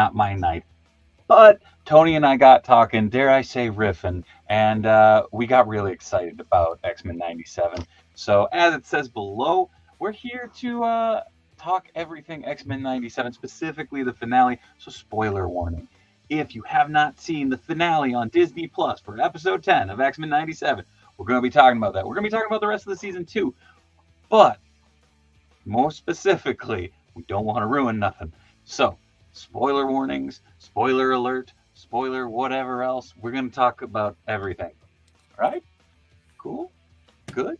not my night. But Tony and I got talking, dare I say, riffing, and we got really excited about X-Men '97. So, as it says below, we're here to talk everything X-Men '97, specifically the finale. So, spoiler warning. If you have not seen the finale on Disney Plus for episode 10 of X-Men '97, we're going to be talking about that. We're going to be talking about the rest of the season too. But, more specifically, we don't want to ruin nothing. So, spoiler warnings, spoiler alert, spoiler whatever else. We're going to talk about everything. All right? Cool? Good?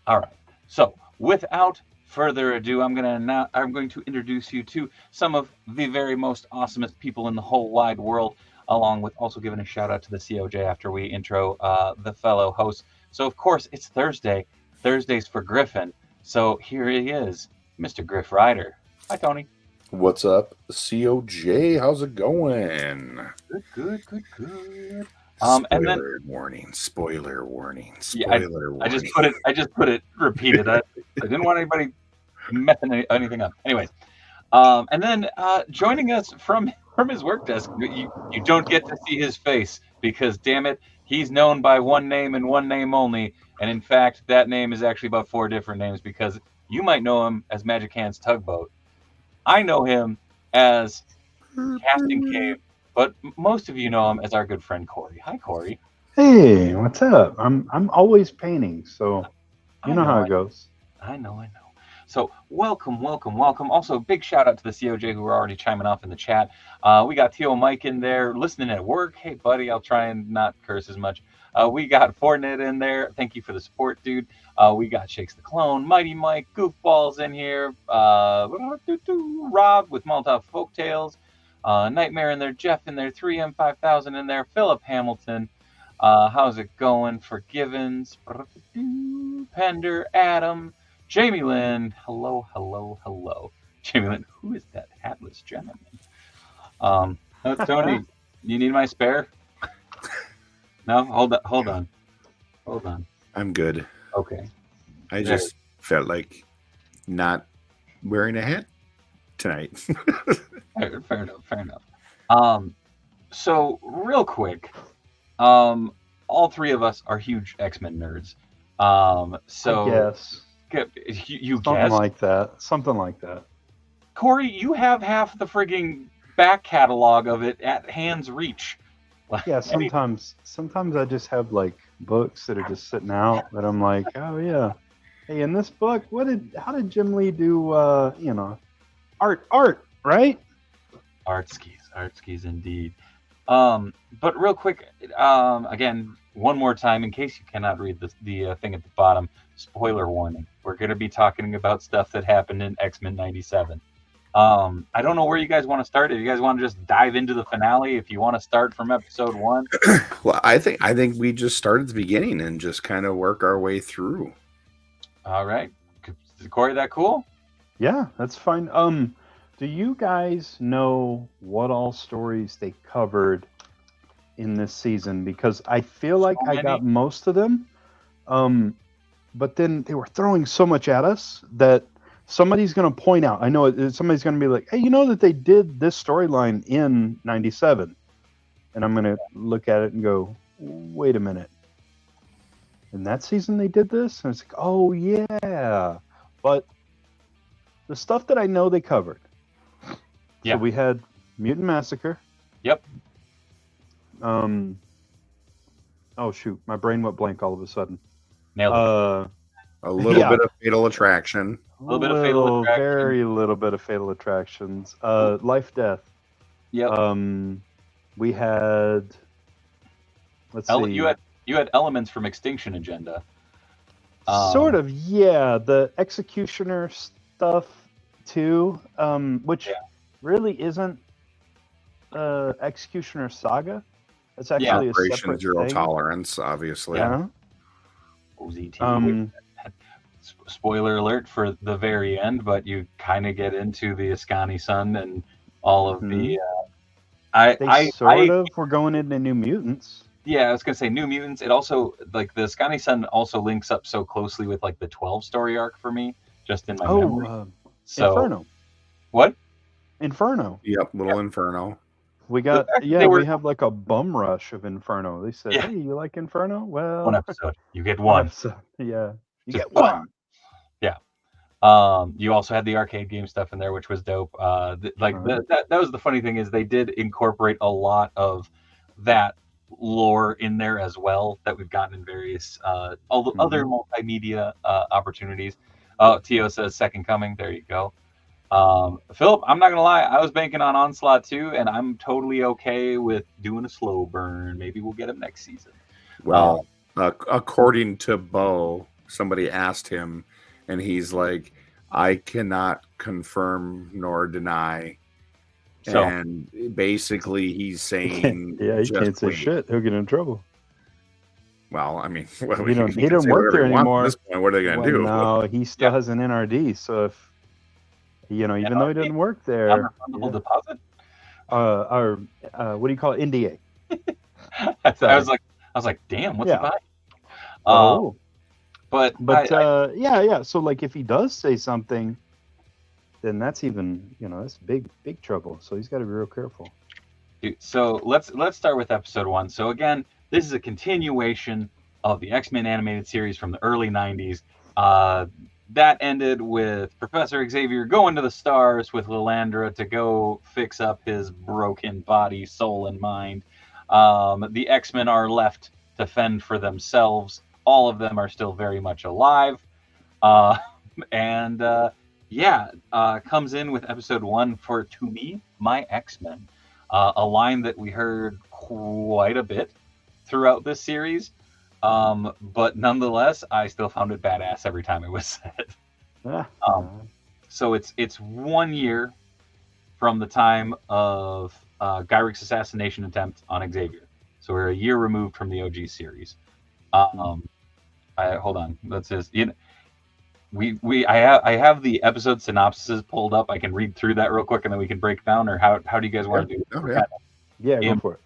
All right. So, without further ado, I'm going to introduce you to some of the very most awesomest people in the whole wide world, along with also giving a shout out to the COJ after we intro the fellow hosts. So, of course, it's Thursday. Thursdays for Griffin. So, here he is, Mr. Griff Ryder. Hi, Tony. What's up, COJ? How's it going? Good. Spoiler and warning. Spoiler warning. Yeah, Spoiler warning. I just put it repeated. I didn't want anybody messing anything up. Anyways, and then joining us from his work desk, you don't get to see his face because, damn it, he's known by one name and one name only. And in fact, that name is actually about 4 different names because you might know him as Magic Hand's Tugboat. I know him as Casting Cave, but most of you know him as our good friend Corey. Hi, Corey. Hey, what's up? I'm always painting, so you know how it goes. I know. So welcome. Also, big shout out to the COJ who are already chiming off in the chat. We got Theo Mike in there listening at work. Hey, buddy, I'll try and not curse as much. We got Fortnite in there. Thank you for the support, dude. We got Shakes the Clone, Mighty Mike, Goofballs in here. Rob with Molotov Folktales. Nightmare in there. Jeff in there. 3M5000 in there. Philip Hamilton. How's it going? Forgivens. Pender. Adam. Jamie Lynn. Hello. Jamie Lynn, who is that hatless gentleman? Tony, you need my spare? No? Hold on. I'm good. Okay. I just felt like not wearing a hat tonight. Fair enough. So real quick, all 3 of us are huge X-Men nerds. So yes, you something like that. Corey, you have half the frigging back catalog of it at hand's reach. Yeah, sometimes I just have like books that are just sitting out that I'm like, oh yeah, hey, in this book, how did Jim Lee do? Art, right? Art skis indeed. But real quick, again, one more time, in case you cannot read the thing at the bottom, spoiler warning. We're going to be talking about stuff that happened in X-Men '97. I don't know where you guys want to start. If you guys want to just dive into the finale, if you want to start from episode 1. Well, I think we just start at the beginning and just kind of work our way through. All right. Is Corey that cool? Yeah, that's fine. Do you guys know what all stories they covered in this season? Because I feel like I got most of them. But then they were throwing so much at us that somebody's going to point out. I know somebody's going to be like, hey, you know that they did this storyline in '97. And I'm going to look at it and go, wait a minute. In that season they did this? And it's like, oh, yeah. But the stuff that I know they covered. Yeah. So we had Mutant Massacre. Yep. Oh, shoot. My brain went blank all of a sudden. Nailed it. A little bit of Fatal Attraction. Very little bit of Fatal Attractions. Life, Death. Yep. We had. Let's see. You had elements from Extinction Agenda. Sort of, yeah. The Executioner stuff too, which really isn't Executioner Saga. It's actually a separate Operation Zero thing. Tolerance, obviously. Yeah. OZT. Spoiler alert for the very end, but you kind of get into the Ascani Sun and all of the. We're going into New Mutants. Yeah, I was gonna say New Mutants. It also like the Ascani Sun also links up so closely with like the 12 story arc for me, just in my memory. Inferno. What? Inferno. Yep, Inferno. We got they were we have like a bum rush of Inferno. They said, yeah, "Hey, you like Inferno? one Well, episode. You get one one. episode. Yeah, you Just get one." yeah. You also had the arcade game stuff in there, which was dope. That was the funny thing is they did incorporate a lot of that lore in there as well that we've gotten in various other multimedia opportunities. Oh, Tio says Second Coming. There you go. Philip, I'm not gonna lie, I was banking on Onslaught too, and I'm totally okay with doing a slow burn. Maybe we'll get him next season. Well, according to Bo, somebody asked him, and he's like, "I cannot confirm nor deny." So And basically, he's saying, Yeah, he just can't say wait. shit. He'll get in trouble. Well, I mean, He he don't can say work whatever there he wants anymore. at this point. What are they going to do? No, he still has an NRD. So if even though he doesn't work there, non-refundable deposit. or what do you call it? NDA. I was like, damn, what's he buying? But yeah. So like, if he does say something, then that's even that's big trouble. So he's got to be real careful. So let's start with episode 1. So again, this is a continuation of the X-Men animated series from the early 90s. That ended with Professor Xavier going to the stars with Lilandra to go fix up his broken body, soul, and mind. The X-Men are left to fend for themselves. All of them are still very much alive. Comes in with episode 1 for, to me, my X-Men. A line that we heard quite a bit throughout this series. But nonetheless, I still found it badass every time it was said. So it's 1 year from the time of Gyric's assassination attempt on Xavier. So we're a year removed from the OG series. Hold on. That's just I have the episode synopsises pulled up. I can read through that real quick, and then we can break down. Or how do you guys want to do it? Go for it.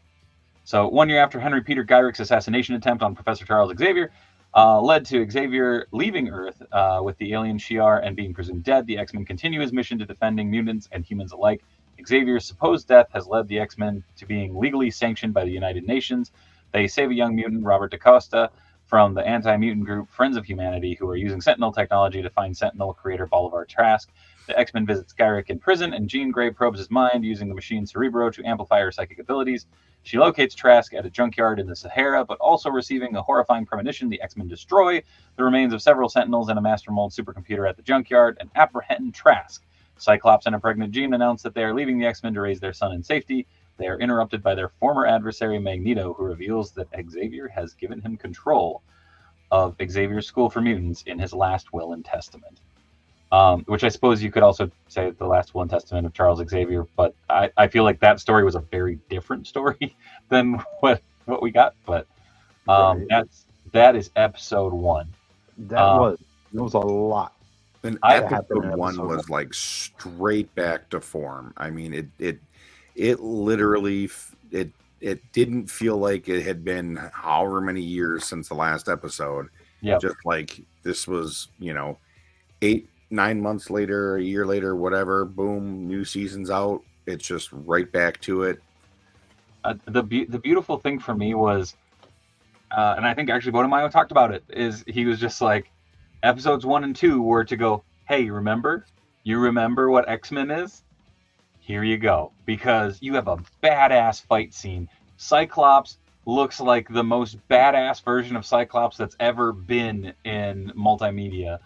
So 1 year after Henry Peter Gyric's assassination attempt on Professor Charles Xavier led to Xavier leaving Earth with the alien Shi'ar and being presumed dead, the X-Men continue his mission to defending mutants and humans alike. Xavier's supposed death has led the X-Men to being legally sanctioned by the United Nations. They save a young mutant, Robert DaCosta, from the anti-mutant group Friends of Humanity, who are using Sentinel technology to find Sentinel creator Bolivar Trask. The X-Men visits Gyric in prison, and Jean Grey probes his mind using the machine Cerebro to amplify her psychic abilities. She locates Trask at a junkyard in the Sahara, but also receiving a horrifying premonition, the X-Men destroy the remains of several Sentinels and a master mold supercomputer at the junkyard and apprehend Trask. Cyclops and a pregnant Jean announce that they are leaving the X-Men to raise their son in safety. They are interrupted by their former adversary, Magneto, who reveals that Xavier has given him control of Xavier's School for Mutants in his last will and testament. Which I suppose you could also say the last will and testament of Charles Xavier, but I feel like that story was a very different story than what we got. But that is episode 1. That was a lot. And episode 1 was like straight back to form. I mean, it literally it didn't feel like it had been however many years since the last episode. Yeah, just like this was 8-9 months later, a year later, whatever, boom, new season's out. It's just right back to it. The beautiful thing for me was, and I think actually Bodemayo talked about it, is he was just like, episodes 1 and 2 were to go, hey, you remember what X-Men is? Here you go. Because you have a badass fight scene. Cyclops looks like the most badass version of Cyclops that's ever been in multimedia.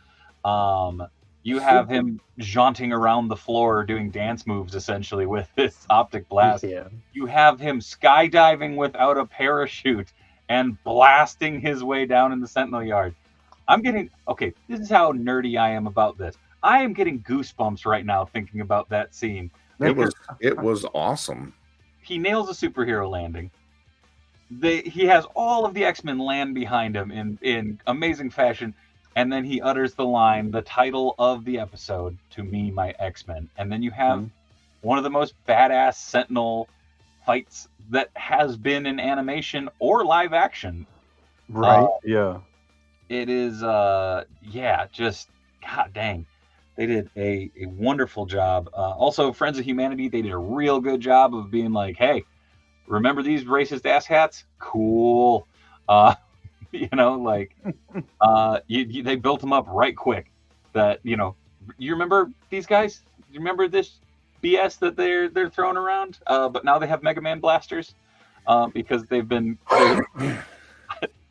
You have him jaunting around the floor doing dance moves, essentially, with this optic blast. Yeah. You have him skydiving without a parachute and blasting his way down in the Sentinel Yard. This is how nerdy I am about this. I am getting goosebumps right now thinking about that scene. It was awesome. He nails a superhero landing. He has all of the X-Men land behind him in amazing fashion. And then he utters the line, the title of the episode, to me, my X-Men. And then you have one of the most badass Sentinel fights that has been in animation or live action. Right, yeah. It is, just, god dang. They did a wonderful job. Also, Friends of Humanity, they did a real good job of being like, hey, remember these racist asshats? Cool. Uh, like they built them up right quick. That you remember these guys? You remember this BS that they're throwing around? But now they have Mega Man blasters because they've been.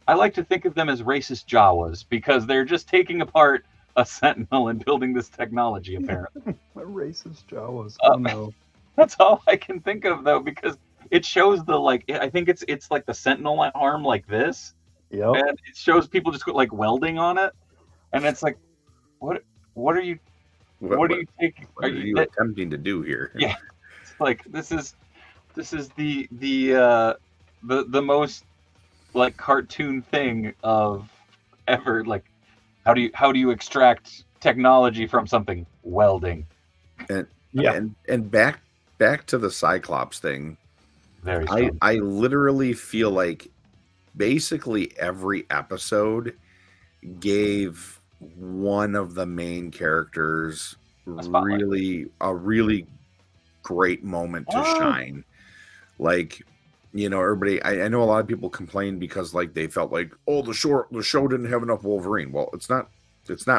I like to think of them as racist Jawas because they're just taking apart a Sentinel and building this technology. Apparently, racist Jawas. Oh no. That's all I can think of though, because it shows I think it's like the Sentinel arm like this. Yep. And it shows people just like welding on it, and it's like, what are you taking? What are you attempting to do here? Yeah, it's like this is the most like cartoon thing of ever. Like, how do you extract technology from something? Welding. And and back to the Cyclops thing. Very strong. I literally feel like basically every episode gave one of the main characters a really great moment to shine. Like, everybody, I know a lot of people complained because like they felt like, oh, the show didn't have enough Wolverine. Well, it's not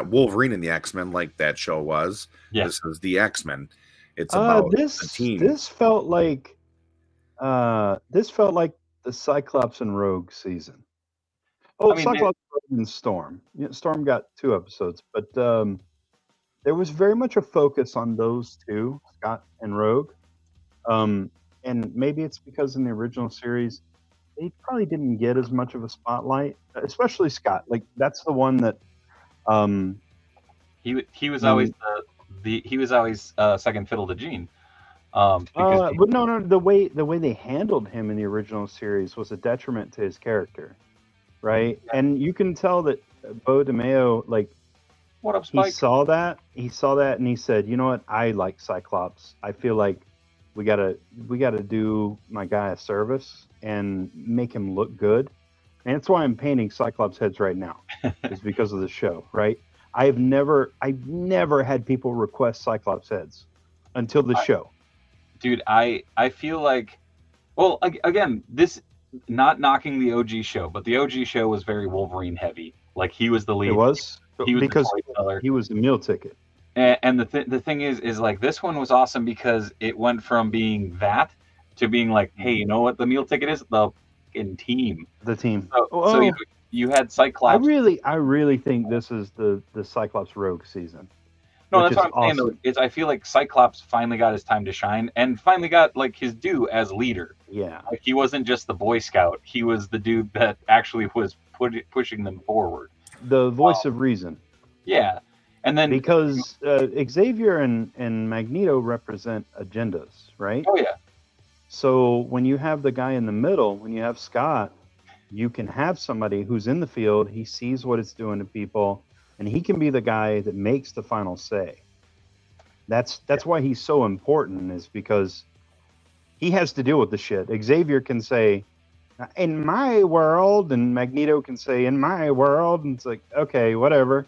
Wolverine in the X-Men like that show was. Yeah. This is the X-Men. It's about the team. This felt like the Cyclops and Rogue season. Oh, Cyclops and Storm. Storm got 2 episodes, but there was very much a focus on those two, Scott and Rogue. And maybe it's because in the original series, they probably didn't get as much of a spotlight, especially Scott. Like that's the one that he was always he was always second fiddle to Jean. But no, the way they handled him in the original series was a detriment to his character, right? Yeah. And you can tell that Bo DeMeo, like, what up, Spike? He saw that, and he said, "You know what? I like Cyclops. I feel like we gotta do my guy a service and make him look good." And that's why I'm painting Cyclops heads right now, is because of the show, right? I've never had people request Cyclops heads until the show. Dude, I feel like, well, again, this, not knocking the OG show, but the OG show was very Wolverine heavy. Like he was the lead. It was because the he was the meal ticket. And the thing is like this one was awesome because it went from being that to being like, hey, you know what the meal ticket is? The team. The team. So you had Cyclops. I really think this is the Cyclops Rogue season. No, that's what I'm saying though. I feel like Cyclops finally got his time to shine and finally got like his due as leader. Yeah. Like he wasn't just the Boy Scout. He was the dude that actually was pushing them forward. The voice of reason. Yeah. And then because Xavier and Magneto represent agendas, right? Oh yeah. So when you have the guy in the middle, when you have Scott, you can have somebody who's in the field, he sees what it's doing to people, and he can be the guy that makes the final say. That's why he's so important, is because he has to deal with the shit. Xavier can say, "In my world," and Magneto can say, "In my world," and it's like, okay, whatever.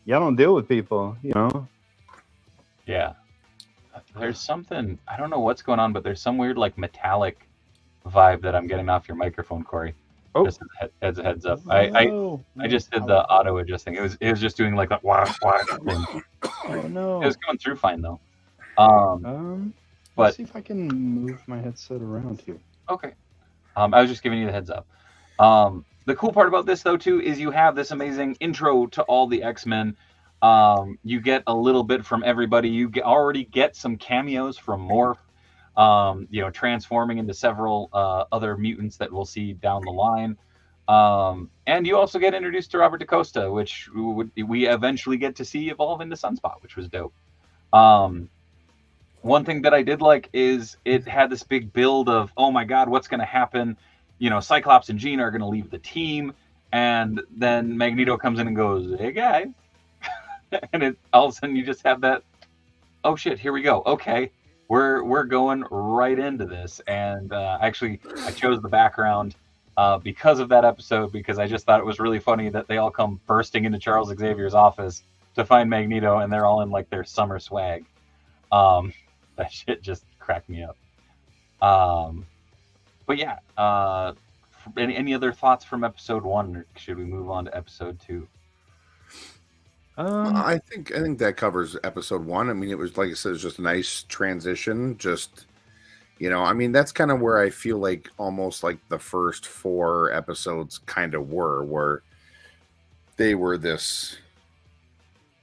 Y'all don't deal with people, Yeah. There's something, I don't know what's going on, but there's some weird like metallic vibe that I'm getting off your microphone, Corey. Oh. Just as a heads up. I just did the auto adjusting. It was just doing like that wah thing. Oh no. It was going through fine though. Let's but see if I can move my headset around here. Okay. I was just giving you the heads up. The cool part about this though too is you have this amazing intro to all the X-Men. You get a little bit from everybody. You already get some cameos from Morph. Transforming into several other mutants that we'll see down the line. And you also get introduced to Robert DaCosta, which we eventually get to see evolve into Sunspot, which was dope. One thing that I did like is it had this big build of, oh my God, what's going to happen? Cyclops and Jean are going to leave the team. And then Magneto comes in and goes, hey guys. And all of a sudden you just have that, oh shit, here we go. Okay. We're going right into this, and actually, I chose the background because of that episode, because I just thought it was really funny that they all come bursting into Charles Xavier's office to find Magneto, and they're all in like their summer swag. That shit just cracked me up. But yeah, any other thoughts from episode 1, or should we move on to episode 2? I think that covers episode 1. I mean, it was, like I said, it's just a nice transition. Just, I mean, that's kind of where I feel like almost like the first 4 episodes kind of where they were this,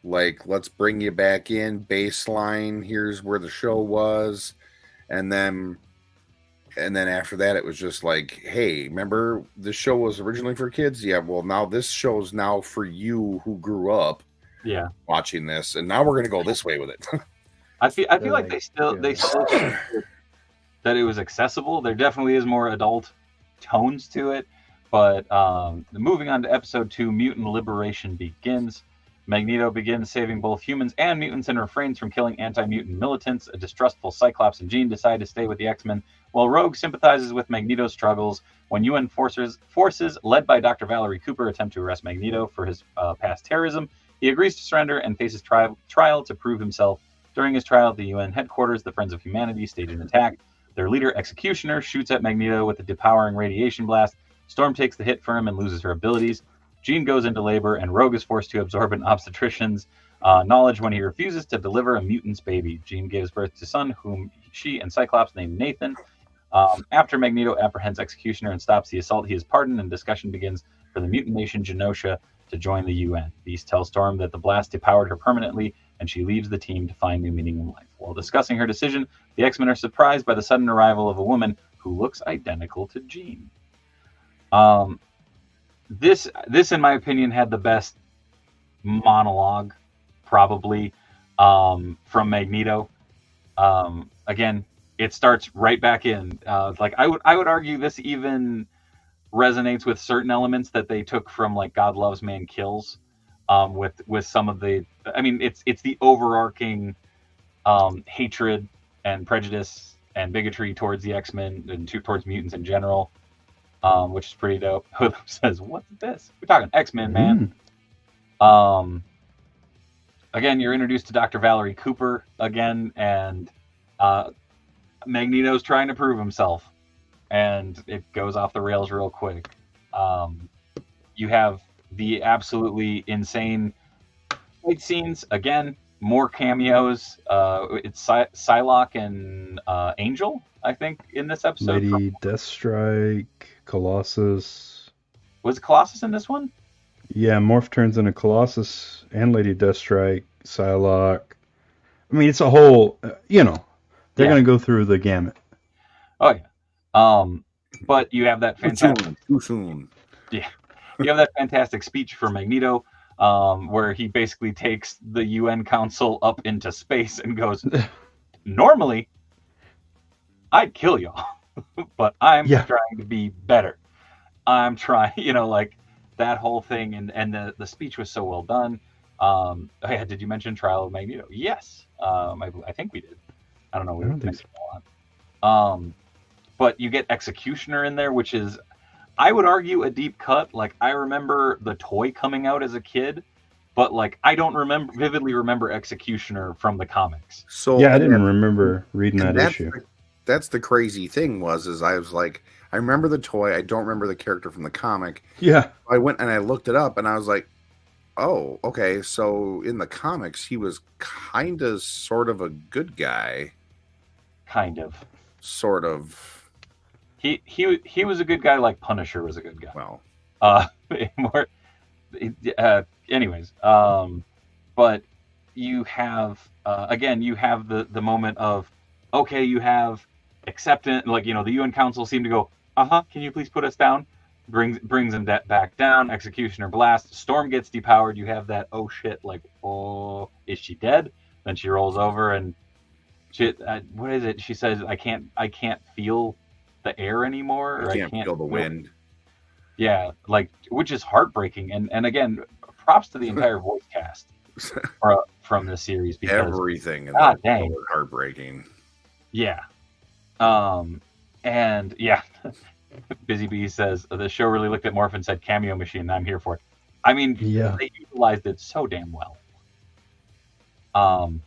like, let's bring you back in, baseline, here's where the show was, and then after that it was just like, hey, remember this show was originally for kids? Yeah, well, now this show's now for you who grew up watching this, and now we're gonna go this way with it. I feel like they still that it was accessible. There definitely is more adult tones to it, but moving on to episode 2, Mutant Liberation begins. Magneto begins saving both humans and mutants and refrains from killing anti-mutant militants. A distrustful Cyclops and Jean decide to stay with the X-Men, while Rogue sympathizes with Magneto's struggles. When UN forces led by Dr. Valerie Cooper attempt to arrest Magneto for his past terrorism, he agrees to surrender and faces trial to prove himself. During his trial at the UN headquarters, the Friends of Humanity stage an attack. Their leader, Executioner, shoots at Magneto with a depowering radiation blast. Storm takes the hit for him and loses her abilities. Jean goes into labor, and Rogue is forced to absorb an obstetrician's knowledge when he refuses to deliver a mutant's baby. Jean gives birth to a son, whom she and Cyclops named Nathan. After Magneto apprehends Executioner and stops the assault, he is pardoned, and discussion begins for the mutant nation Genosha to join the UN. Beast tells Storm that the blast depowered her permanently, and she leaves the team to find new meaning in life. While discussing her decision, the X-Men are surprised by the sudden arrival of a woman who looks identical to Jean. This, in my opinion, had the best monologue, probably, from Magneto. Again, it starts right back in. Like I would argue this even resonates with certain elements that they took from like God Loves, Man Kills. With some of the, I mean, it's the overarching hatred and prejudice and bigotry towards the X-Men and towards mutants in general. Which is pretty dope. Who says, what's this? We're talking X-Men, man. Again, you're introduced to Dr. Valerie Cooper again, and Magneto's trying to prove himself, and it goes off the rails real quick. You have the absolutely insane fight scenes. Again, more cameos. It's Psylocke and Angel, I think, in this episode. Lady Deathstrike, Colossus. Was Colossus in this one? Yeah, Morph turns into Colossus and Lady Deathstrike, Psylocke. I mean, it's a whole, they're going to go through the gamut. Oh, yeah. But you have that fantastic... Too soon. Yeah. You have that fantastic speech for Magneto, where he basically takes the UN Council up into space and goes, normally, I'd kill y'all, but I'm trying to be better. I'm trying, like that whole thing. And the speech was so well done. Did you mention Trial of Magneto? Yes. I think we did. I don't know. We don't think so. A lot. But you get Executioner in there, which is, I would argue, a deep cut. Like, I remember the toy coming out as a kid, but like I don't vividly remember Executioner from the comics. So yeah, I didn't remember reading that issue. That's the crazy thing is I was like, I remember the toy, I don't remember the character from the comic. Yeah. I went and I looked it up and I was like, oh, okay, so in the comics he was kind of sort of a good guy. Kind of. Sort of. He was a good guy, like Punisher was a good guy. Well. Anyways, but you have again, you have the moment of, okay, you have acceptance, like, the UN Council seem to go, can you please put us down? Brings them back down. Executioner blast. Storm gets depowered. You have that, oh shit, like, oh, is she dead? Then she rolls over and she, what is it? She says, I can't feel the air anymore. Or I can't feel the wind. Yeah, like, which is heartbreaking. And again, props to the entire voice cast from this series, because everything God dang, was heartbreaking. Yeah. And yeah, Busy Bee says the show really looked at Morph and said cameo machine. I'm here for it. I mean, they utilized it so damn well. Um,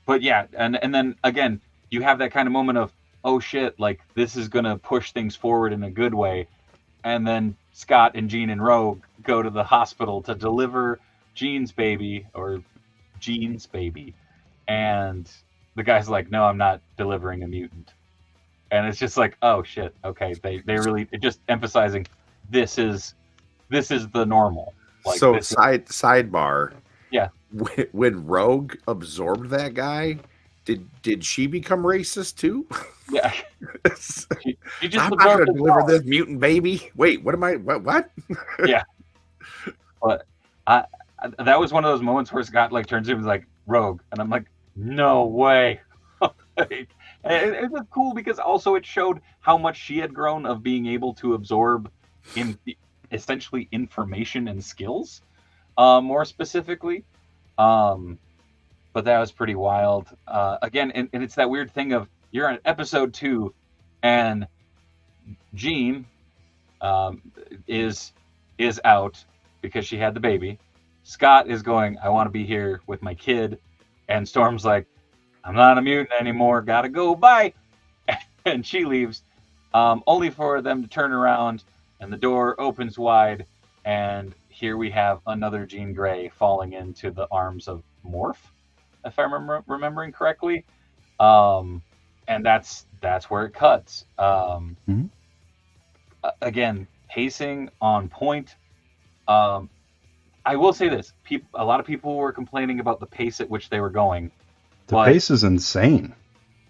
but yeah, and then again, you have that kind of moment of, oh shit, like this is gonna push things forward in a good way, and then Scott and Jean and Rogue go to the hospital to deliver Jean's baby, and the guy's like, no, I'm not delivering a mutant, and it's just like, oh shit, okay, they really just emphasizing this is the normal. Like, so sidebar. Yeah. When Rogue absorbed that guy, did she become racist too? Yeah. She just I'm not going to deliver this mutant baby. Wait, what am I? What? Yeah. But that was one of those moments where Scott like turns to him and is like, Rogue, and I'm like, no way. Like, and it was cool because also it showed how much she had grown of being able to absorb essentially information and skills, more specifically. But that was pretty wild. Again, and it's that weird thing of you're on episode 2, and Jean is out because she had the baby. Scott is going, I want to be here with my kid, and Storm's like, I'm not a mutant anymore. Gotta go. Bye. And she leaves, only for them to turn around, and the door opens wide, and here we have another Jean Grey falling into the arms of Morph, if I'm remembering correctly. And that's where it cuts. Again, pacing on point. I will say this: a lot of people were complaining about the pace at which they were going. The pace is insane,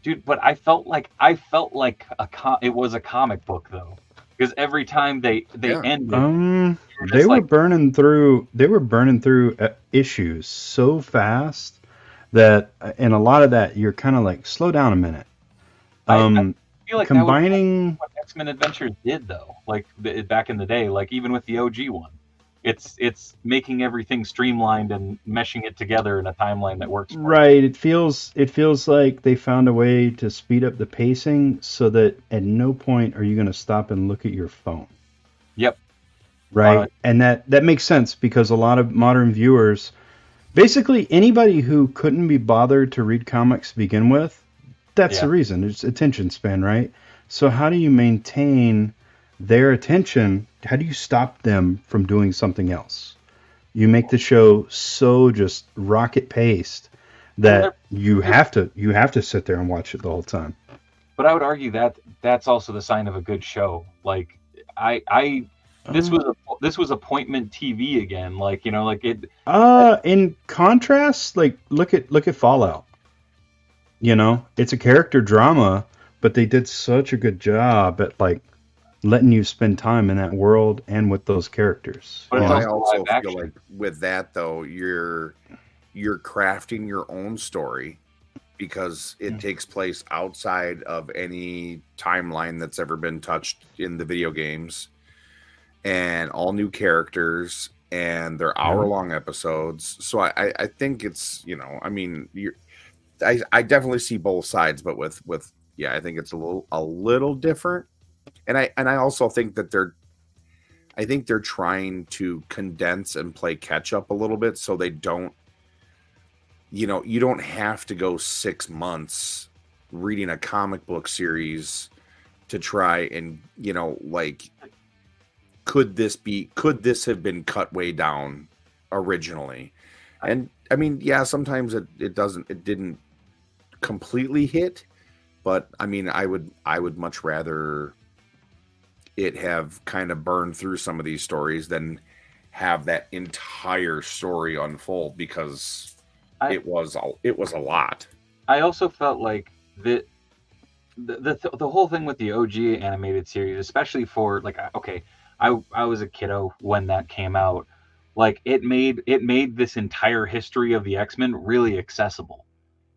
dude. But I felt like it was a comic book though, because every time they ended, they were burning through issues so fast that, and a lot of that you're kind of like, slow down a minute. I feel like combining that was what X-Men Adventures did though, like back in the day, like even with the OG one. It's making everything streamlined and meshing it together in a timeline that works. Right. It feels like they found a way to speed up the pacing so that at no point are you going to stop and look at your phone. Yep. Right. And that makes sense because a lot of modern viewers, basically anybody who couldn't be bothered to read comics to begin with, that's the reason. It's attention span, right? So how do you maintain their attention? How do you stop them from doing something else? You make the show so just rocket paced that you have to sit there and watch it the whole time. But I would argue that that's also the sign of a good show. Like this was appointment TV again. Like, you know, like it. In contrast, like look at Fallout. You know, it's a character drama, but they did such a good job at like letting you spend time in that world and with those characters. But I also feel like with that though, you're crafting your own story because it takes place outside of any timeline that's ever been touched in the video games, and all new characters, and they're hour-long episodes. So I think it's, you know, I mean, I definitely see both sides, but with I think it's a little different. And I also think that they're trying to condense and play catch up a little bit so they don't, you know, you don't have to go 6 months reading a comic book series to try and, you know, like, could this have been cut way down originally? And I mean, yeah, sometimes it didn't completely hit, but I mean, I would much rather it have kind of burned through some of these stories than have that entire story unfold, because it was a lot. I also felt like the whole thing with the OG animated series, especially for like, okay, I was a kiddo when that came out. Like it made this entire history of the X-Men really accessible.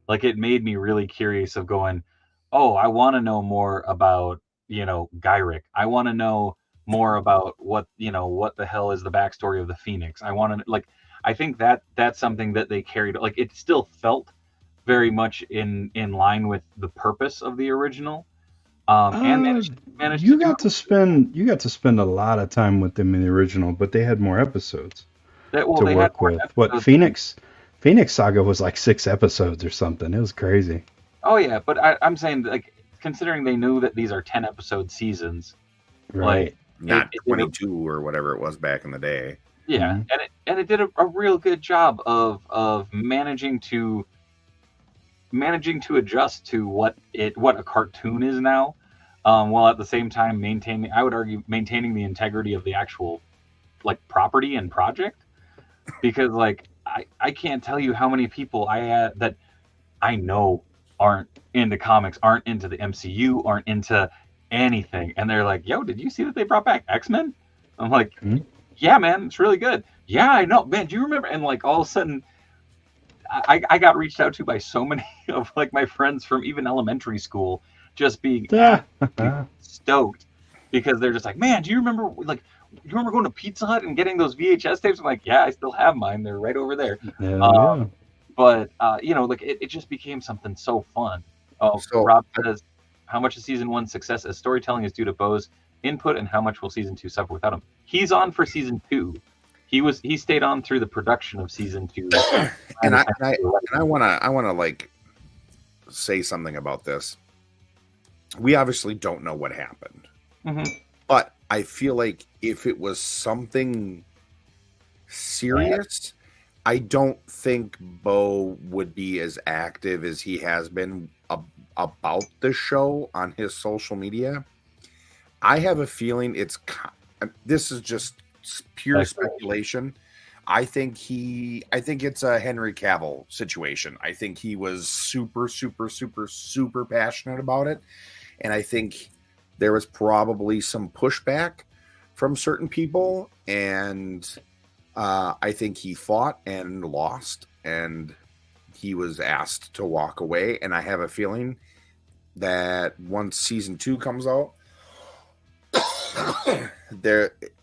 Like it made me really curious of going, oh, I want to know more about, you know, Gyrick. I want to know more about what the hell is the backstory of the Phoenix. I think that's something that they carried. Like it still felt very much in line with the purpose of the original. And managed you got to spend a lot of time with them in the original, but they had more episodes to work with. What Phoenix Phoenix Saga was like 6 episodes or something. It was crazy. Oh yeah, but I'm saying like considering they knew that these are 10 episode seasons, Right. like Not it did 22 or whatever it was back in the day. yeah, Mhm. and it did a real good job of managing to adjust to what a cartoon is now, while at the same time maintaining, I would argue, maintaining the integrity of the actual like property and project. Because like I can't tell you how many people that I know aren't into comics, aren't into the MCU, aren't into anything, and they're like, "Yo, did you see that they brought back X-Men?" I'm like, Mhm. "Yeah, man, it's really good." Yeah, I know, man. Do you remember? And like all of a sudden, I got reached out to by so many of like my friends from even elementary school, just being Ah. absolutely stoked because they're just like, "Man, do you remember like?" You remember going to Pizza Hut and getting those VHS tapes? I'm like, yeah, I still have mine. They're right over there. Hell yeah. But like it just became something so fun. Oh, So Rob says, how much of season one's success as storytelling is due to Bo's input, and how much will season two suffer without him? He's on for season two. He stayed on through the production of season two. and I wanna like say something about this. We obviously don't know what happened. Mhm. But I feel like if it was something serious, I don't think Bo would be as active as he has been about the show on his social media. I have a feeling this is just pure speculation. I think it's a Henry Cavill situation. I think he was super, super, super, super passionate about it. And I think there was probably some pushback from certain people, and I think he fought and lost, and he was asked to walk away. And I have a feeling that once season 2 comes out,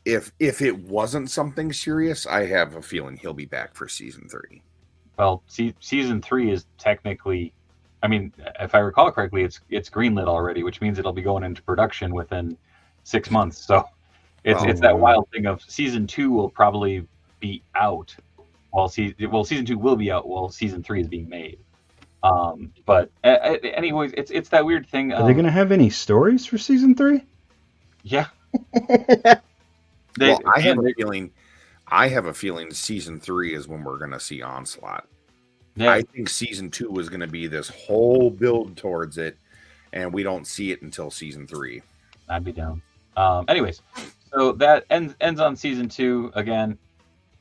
if it wasn't something serious, I have a feeling he'll be back for season 3. Well, season 3 is technically, I mean, if I recall correctly, it's greenlit already, which means it'll be going into production within 6 months. So it's that wild thing of season 2 will probably be out while season 2 will be out while season 3 is being made. But anyways, it's that weird thing. Are they going to have any stories for season 3? Yeah. I have a feeling season 3 is when we're going to see Onslaught. Yeah. I think season 2 was going to be this whole build towards it, and we don't see it until season 3. I'd be down. Anyways, so that ends on season 2 again.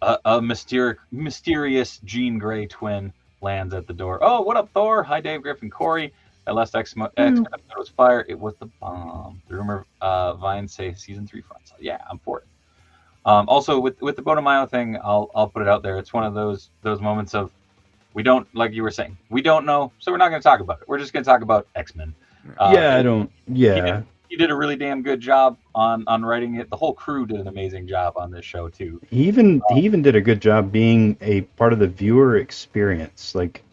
A mysterious Jean Grey twin lands at the door. Oh, what up, Thor? Hi, Dave, Griffin, Corey. That last X-Men episode was fire. It was the bomb. The rumor Vine say season 3 front. So yeah, I'm for it. Also, with the Bonomayo thing, I'll put it out there. It's one of those moments of we don't, like you were saying, we don't know, so we're not going to talk about it. We're just going to talk about X-Men. He did a really damn good job on writing it. The whole crew did an amazing job on this show too. He even did a good job being a part of the viewer experience. Like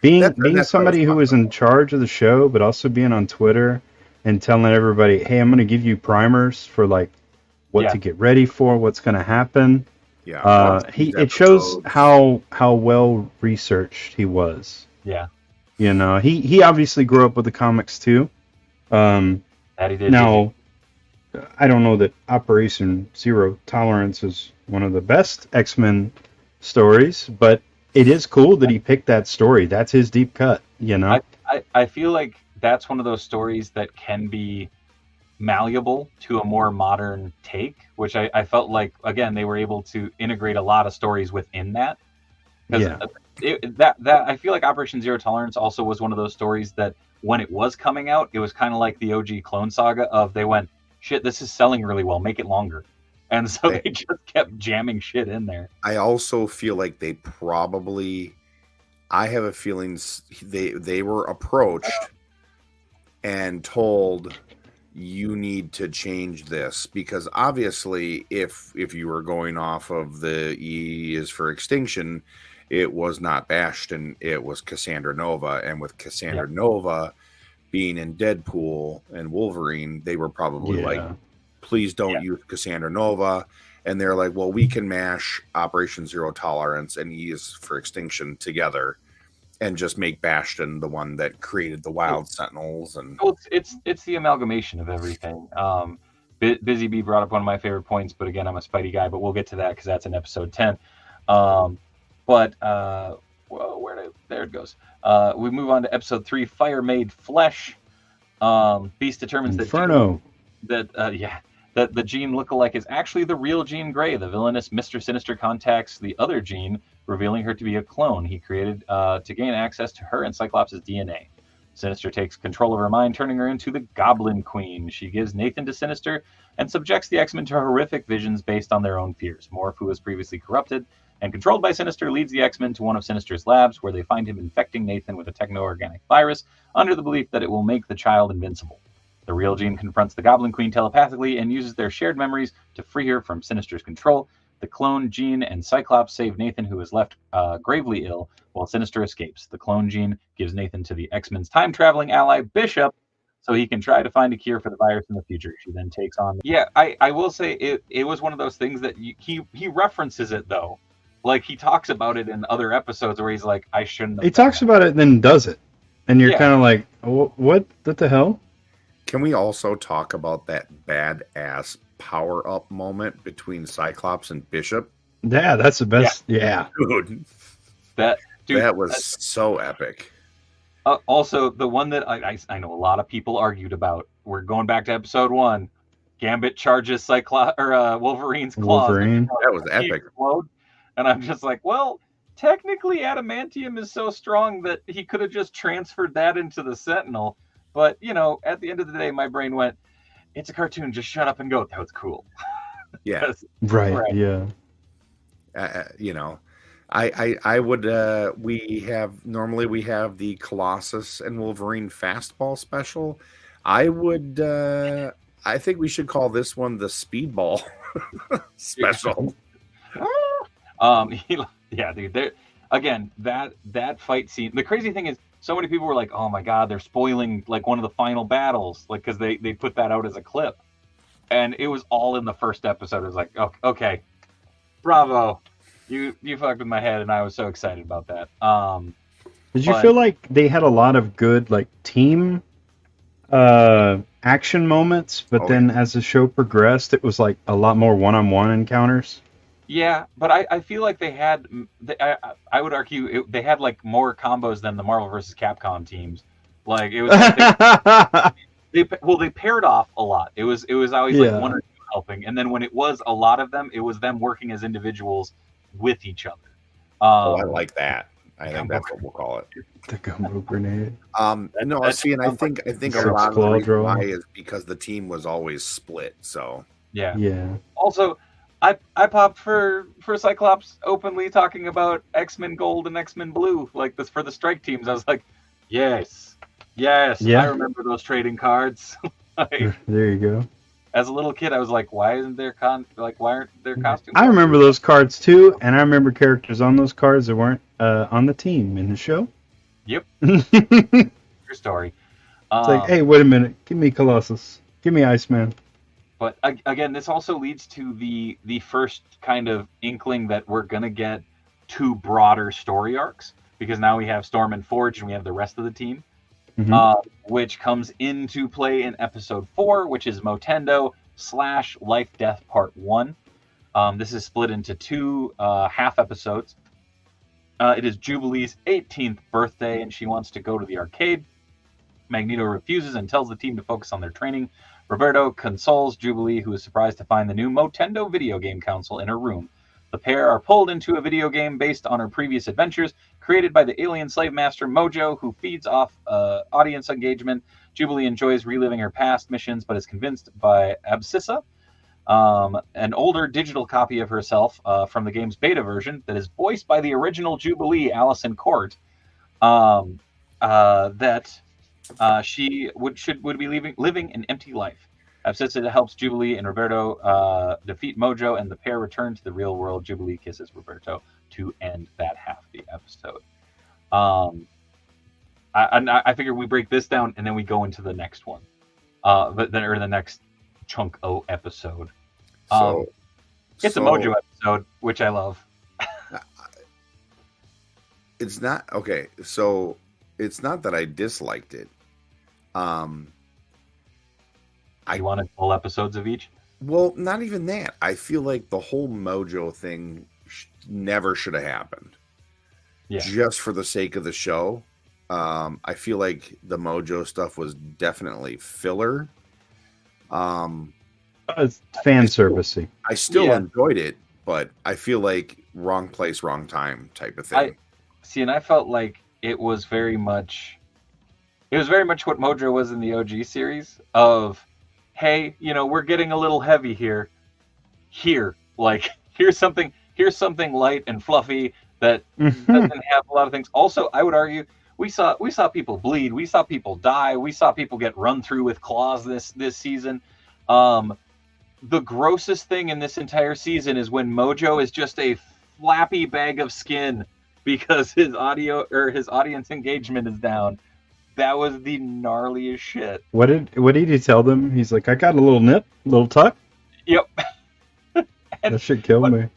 being somebody who was in charge of the show, but also being on Twitter and telling everybody, "Hey, I'm going to give you primers for like what to get ready for, what's going to happen." Yeah, it shows how well researched he was. Yeah, you know, he obviously grew up with the comics too. That he did. Now, I don't know that Operation Zero Tolerance is one of the best X-Men stories, but it is cool that he picked that story. That's his deep cut, you know? I feel like that's one of those stories that can be malleable to a more modern take, which I felt like, again, they were able to integrate a lot of stories within that. That I feel like Operation Zero Tolerance also was one of those stories that when it was coming out, it was kind of like the OG Clone Saga of they went, shit, this is selling really well, make it longer. And so they just kept jamming shit in there. I also feel like they probably, I have a feeling they were approached and told, you need to change this, because obviously if you were going off of the E is for extinction, it was not Bastion, it was Cassandra Nova, and with Cassandra Nova being in Deadpool and Wolverine, they were probably like, please don't use Cassandra Nova. and they're like, well, we can mash Operation Zero Tolerance and E is for Extinction together, and just make Bastion the one that created the Wild Sentinels. And well, it's the amalgamation of everything. Busy Bee brought up one of my favorite points, but again, I'm a Spidey guy, but we'll get to that because that's in episode 10. There it goes. We move on to episode 3, Fire Made Flesh. Beast determines Inferno. that the Jean lookalike is actually the real Jean Grey. The villainous Mr. Sinister contacts the other Jean, revealing her to be a clone he created to gain access to her and Cyclops' DNA. Sinister takes control of her mind, turning her into the Goblin Queen. She gives Nathan to Sinister and subjects the X-Men to horrific visions based on their own fears. Morph, who was previously corrupted and controlled by Sinister, leads the X-Men to one of Sinister's labs, where they find him infecting Nathan with a techno-organic virus under the belief that it will make the child invincible. The real Jean confronts the Goblin Queen telepathically and uses their shared memories to free her from Sinister's control. The clone Jean and Cyclops save Nathan, who is left gravely ill, while Sinister escapes. The clone Jean gives Nathan to the X-Men's time-traveling ally, Bishop, so he can try to find a cure for the virus in the future. She then takes on... Yeah, I will say it was one of those things that he references it, though. Like, he talks about it in other episodes where he's like, I shouldn't have... He talks about it and then does it. And you're kind of like, what the hell? can we also talk about that badass power-up moment between Cyclops and Bishop? Yeah, that's the best. Yeah. Dude, that was so epic. Also, the one that I know a lot of people argued about. We're going back to episode 1. Gambit charges Wolverine's claws. Wolverine. That was epic. And I'm just like, well, technically adamantium is so strong that he could have just transferred that into the Sentinel. But, you know, at the end of the day, my brain went, it's a cartoon, just shut up and go. That was cool. Yeah. Right, yeah. You know, I would, we have the Colossus and Wolverine fastball special. I would, I think we should call this one the speedball special. Yeah, dude. Again, that fight scene. The crazy thing is, so many people were like, "Oh my god, they're spoiling like one of the final battles," like because they put that out as a clip, and it was all in the first episode. It was like, okay, bravo, you fucked with my head, and I was so excited about that. Did you feel like they had a lot of good like team action moments, but then as the show progressed, it was like a lot more one-on-one encounters? Yeah, but I feel like they had, I would argue they had like more combos than the Marvel vs. Capcom teams. Like it was, they paired off a lot. It was always like one or two helping, and then when it was a lot of them, it was them working as individuals with each other. I like that. I think that's what we'll call it. The gumbo grenade. No, see, and I think a lot of the reason why is because the team was always split. So yeah. Also, I popped for Cyclops openly talking about X-Men Gold and X-Men Blue, like this for the strike teams. I was like, yes, I remember those trading cards. There you go. As a little kid, I was like, why aren't there costumes? I remember those cards too, and I remember characters on those cards that weren't on the team in the show. Yep. Your story. It's like, hey, wait a minute, give me Colossus, give me Iceman. But again, this also leads to the first kind of inkling that we're going to get 2 broader story arcs, because now we have Storm and Forge and we have the rest of the team, which comes into play in episode 4, which is Motendo / Life Death Part 1. This is split into 2 half episodes. It is Jubilee's 18th birthday and she wants to go to the arcade. Magneto refuses and tells the team to focus on their training. Roberto consoles Jubilee, who is surprised to find the new Motendo video game console in her room. The pair are pulled into a video game based on her previous adventures, created by the alien slave master Mojo, who feeds off audience engagement. Jubilee enjoys reliving her past missions, but is convinced by Abscissa, an older digital copy of herself from the game's beta version that is voiced by the original Jubilee, Allison Court, that she would be living an empty life. Abscissa helps Jubilee and Roberto defeat Mojo, and the pair return to the real world. Jubilee kisses Roberto to end that half of the episode. I figure we break this down and then we go into the next one, the next chunk episode. It's a Mojo episode, which I love. It's not okay. So it's not that I disliked it. You wanted full episodes of each? Well, not even that. I feel like the whole Mojo thing never should have happened. Yeah. Just for the sake of the show. I feel like the Mojo stuff was definitely filler. It's fan servicey. I still enjoyed it, but I feel like wrong place, wrong time type of thing. And I felt like it was very much what Mojo was in the OG series of, hey, we're getting a little heavy here. Here's something light and fluffy that doesn't have a lot of things. Also, I would argue we saw people bleed, we saw people die, we saw people get run through with claws this season. The grossest thing in this entire season is when Mojo is just a flappy bag of skin because his audience engagement is down. That was the gnarliest shit. What did he tell them? He's like, I got a little nip, a little tuck. Yep. That shit killed me.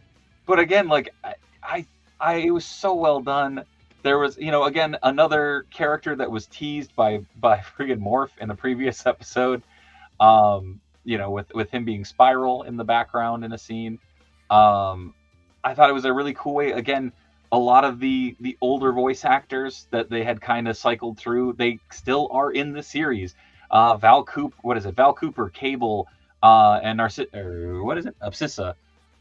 But again, like it was so well done. There was, again, another character that was teased by friggin' Morph in the previous episode. With him being Spiral in the background in a scene. I thought it was a really cool way. Again, a lot of the older voice actors that they had kind of cycled through, they still are in the series. Val Cooper, Cable, and Absissa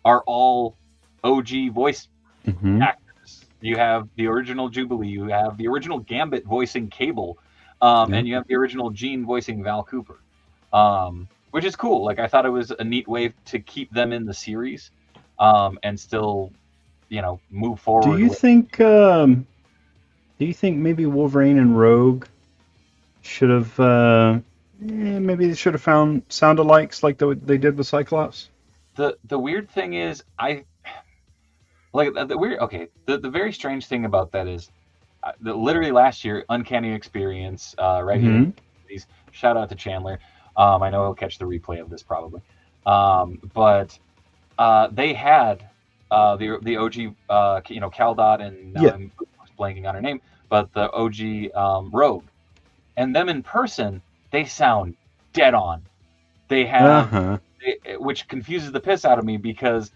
are all OG voice actors. You have the original Jubilee, you have the original Gambit voicing Cable, and you have the original Gene voicing Val Cooper. Which is cool. Like, I thought it was a neat way to keep them in the series, and still, move forward. Do you think maybe Wolverine and Rogue should have maybe they should have found sound-alikes like they did with Cyclops? The weird thing is, the very strange thing about that is, literally last year, Uncanny Experience, right here. Shout out to Chandler. I know he'll catch the replay of this probably. But they had the OG, Cal Dot, and I'm blanking on her name, but the OG Rogue. And them in person, they sound dead on. They have, which confuses the piss out of me because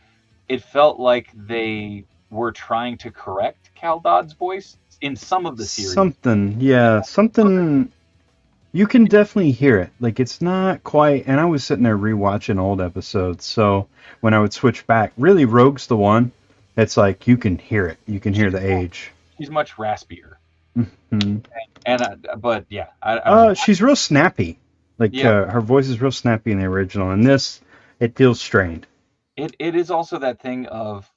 it felt like they were trying to correct Cal Dodd's voice in some of the series. Something. You can definitely hear it. Like, it's not quite... And I was sitting there rewatching old episodes, so when I would switch back, really, Rogue's the one. It's like, you can hear it. You can hear the age. She's much raspier. She's real snappy. Like, her voice is real snappy in the original. And this, it feels strained. It is also that thing of...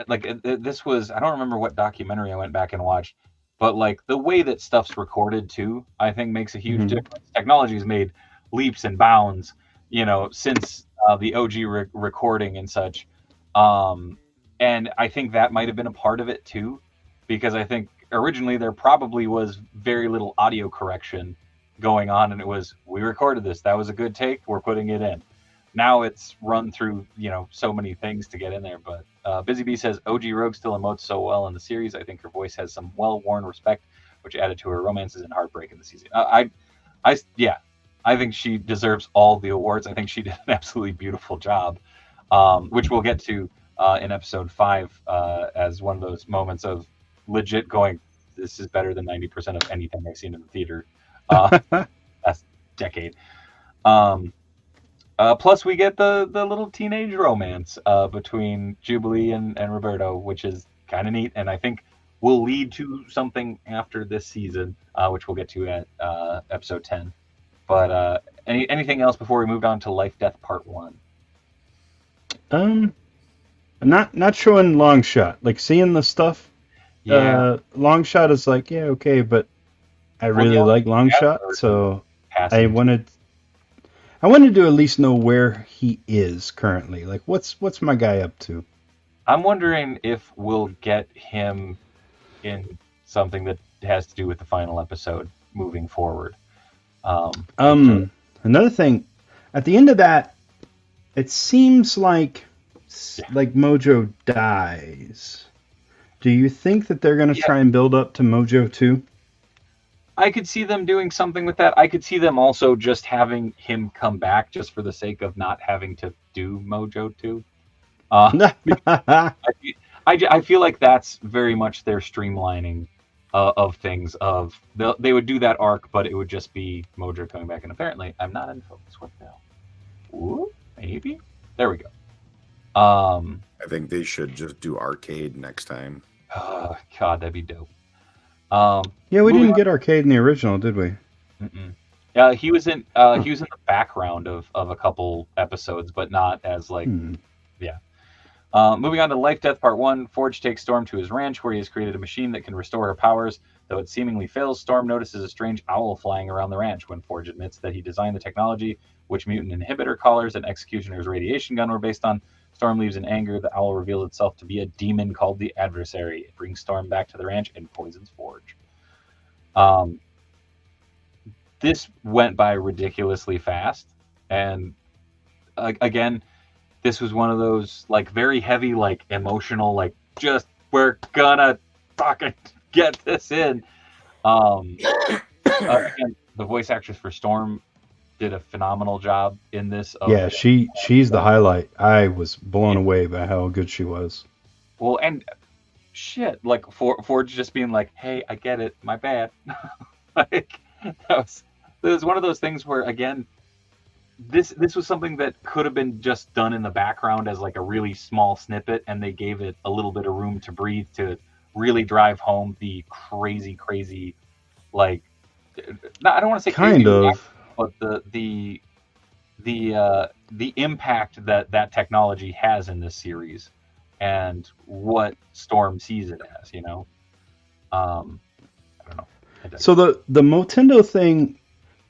this was... I don't remember what documentary I went back and watched, but like the way that stuff's recorded too, I think makes a huge difference. Technology has made leaps and bounds, since the OG recording and such. And I think that might have been a part of it too, because I think originally there probably was very little audio correction going on, and it was, we recorded this, that was a good take, we're putting it in. Now it's run through, so many things to get in there. But Busy Bee says OG Rogue still emotes so well in the series. I think her voice has some well-worn respect, which added to her romances and heartbreak in the season. I think she deserves all the awards. I think she did an absolutely beautiful job, which we'll get to in episode 5 as one of those moments of legit going, this is better than 90% of anything I've seen in the theater last decade. Plus, we get the little teenage romance between Jubilee and Roberto, which is kind of neat, and I think will lead to something after this season, which we'll get to at episode 10. But anything else before we moved on to Life Death Part 1? Not showing Longshot. Like, seeing the stuff. Yeah. Longshot is like, yeah, okay, but I really like Longshot, so I wanted to at least know where he is currently. Like, what's my guy up to? I'm wondering if we'll get him in something that has to do with the final episode moving forward. Another thing, at the end of that, it seems like like Mojo dies, do you think that they're going to Yeah. try and build up to Mojo 2? I could see them doing something with that. I could see them also just having him come back just for the sake of not having to do Mojo 2. I feel like that's very much their streamlining of things. They would do that arc, but it would just be Mojo coming back. And apparently, I'm not in focus. What the hell? Ooh, maybe. There we go. I think they should just do arcade next time. Oh, God, that'd be dope. Yeah, we didn't get Arcade in the original, did we? Yeah, he was in the background of a couple episodes, but not as like yeah. Moving on to Life Death Part 1, Forge takes Storm to his ranch where he has created a machine that can restore her powers. Though it seemingly fails, Storm notices a strange owl flying around the ranch. When Forge admits that he designed the technology, which mutant inhibitor collars and Executioner's radiation gun were based on, Storm leaves in anger. The owl reveals itself to be a demon called the Adversary. It brings Storm back to the ranch and poisons Forge. This went by ridiculously fast, and again, this was one of those like very heavy, like emotional, like just we're gonna fucking get this in. Again, the voice actress for Storm did a phenomenal job in this. Yeah, she's the highlight. I was blown away by how good she was. Well, and shit, like Forge just being like, "Hey, I get it, my bad." Like it was one of those things where again, this was something that could have been just done in the background as like a really small snippet, and they gave it a little bit of room to breathe to really drive home the crazy, like, I don't want to say kind crazy, of, but the impact that technology has in this series and what Storm sees it as, you know. I don't know. So the Motendo thing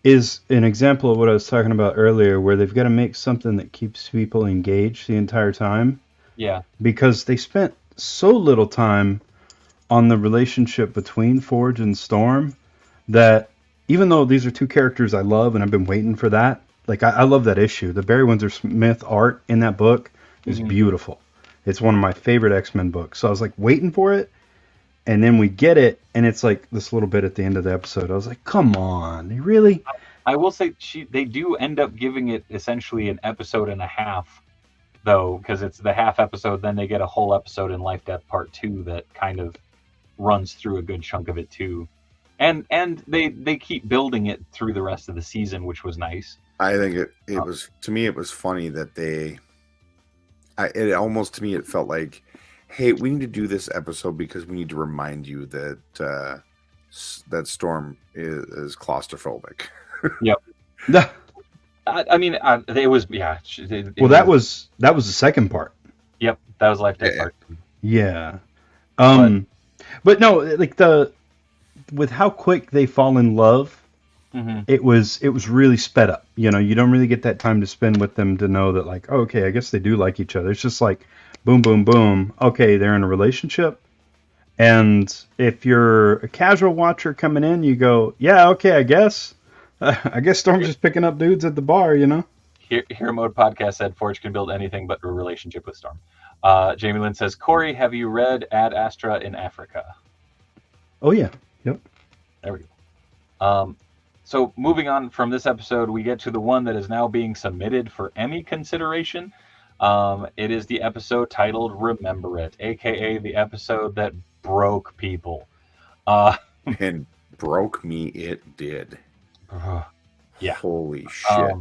is an example of what I was talking about earlier, where they've got to make something that keeps people engaged the entire time. Yeah. Because they spent so little time on the relationship between Forge and Storm that even though these are two characters I love and I've been waiting for that, like I love that issue. The Barry Windsor Smith art in that book is beautiful. It's one of my favorite X-Men books. So I was like waiting for it. And then we get it, and it's like this little bit at the end of the episode. I was like, "Come on, they really?" I will say they do end up giving it essentially an episode and a half, though, because it's the half episode. Then they get a whole episode in Life Death Part 2 that kind of runs through a good chunk of it too, and they keep building it through the rest of the season, which was nice. I think it was, to me, it was funny that it almost, to me, it felt like, hey, we need to do this episode because we need to remind you that that Storm is claustrophobic. Yep. I mean, it was, yeah. That was the second part. Yep, that was Life Death Part 2. Yeah. But no, like with how quick they fall in love, it was really sped up. You know, you don't really get that time to spend with them to know that, like, oh, okay, I guess they do like each other. It's just like boom, boom, boom. Okay, they're in a relationship. And if you're a casual watcher coming in, you go, yeah, okay, I guess. I guess Storm's just picking up dudes at the bar, you know? Hero Mode Podcast said Forge can build anything but a relationship with Storm. Jamie Lynn says, Corey, have you read Ad Astra in Africa? Oh, yeah. Yep. There we go. So moving on from this episode, we get to the one that is now being submitted for Emmy consideration. It is the episode titled Remember It, a.k.a. the episode that broke people. And broke me, it did. Yeah. Holy shit.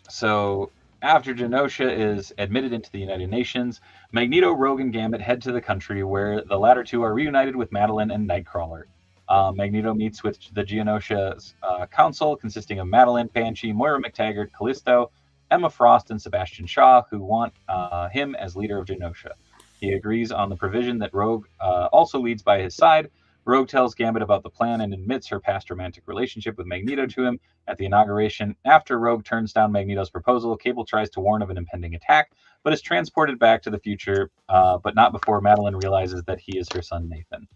So after Genosha is admitted into the United Nations, Magneto, Rogue, and Gambit head to the country where the latter two are reunited with Madeline and Nightcrawler. Magneto meets with the Genosha's council, consisting of Madeline, Banshee, Moira McTaggart, Callisto, Emma Frost, and Sebastian Shaw, who want him as leader of Genosha. He agrees on the provision that Rogue also leads by his side. Rogue tells Gambit about the plan and admits her past romantic relationship with Magneto to him at the inauguration. After Rogue turns down Magneto's proposal, Cable tries to warn of an impending attack, but is transported back to the future, but not before Madeline realizes that he is her son Nathan.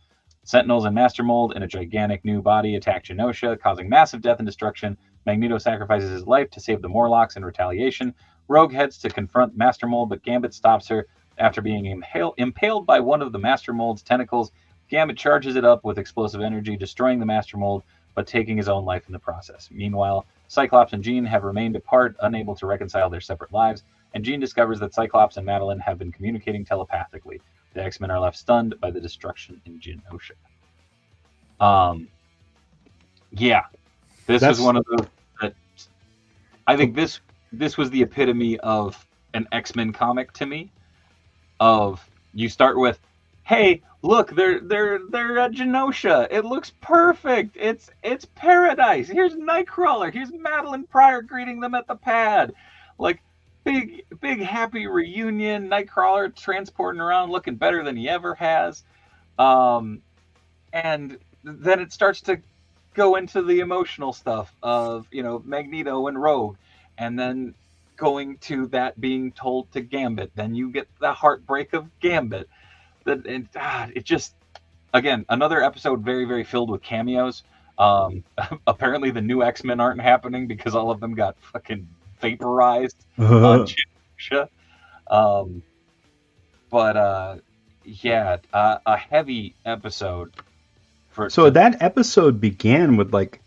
Sentinels and Master Mold in a gigantic new body attack Genosha, causing massive death and destruction. Magneto sacrifices his life to save the Morlocks in retaliation. Rogue heads to confront Master Mold, but Gambit stops her. After being impaled by one of the Master Mold's tentacles, Gambit charges it up with explosive energy, destroying the Master Mold, but taking his own life in the process. Meanwhile, Cyclops and Jean have remained apart, unable to reconcile their separate lives, and Jean discovers that Cyclops and Madeline have been communicating telepathically. The X-Men are left stunned by the destruction in Genosha. Yeah, this was one of those that I think this was the epitome of an X-Men comic to me. Of you start with, hey, look, they're at Genosha. It looks perfect. It's paradise. Here's Nightcrawler. Here's Madeline Pryor greeting them at the pad. Like big happy reunion. Nightcrawler transporting around, looking better than he ever has. And then it starts to go into the emotional stuff of, Magneto and Rogue, and then going to that being told to Gambit. Then you get the heartbreak of Gambit. It just, again, another episode very, very filled with cameos. Apparently the new X-Men aren't happening because all of them got fucking vaporized on Genosha. A heavy episode. So that episode began with like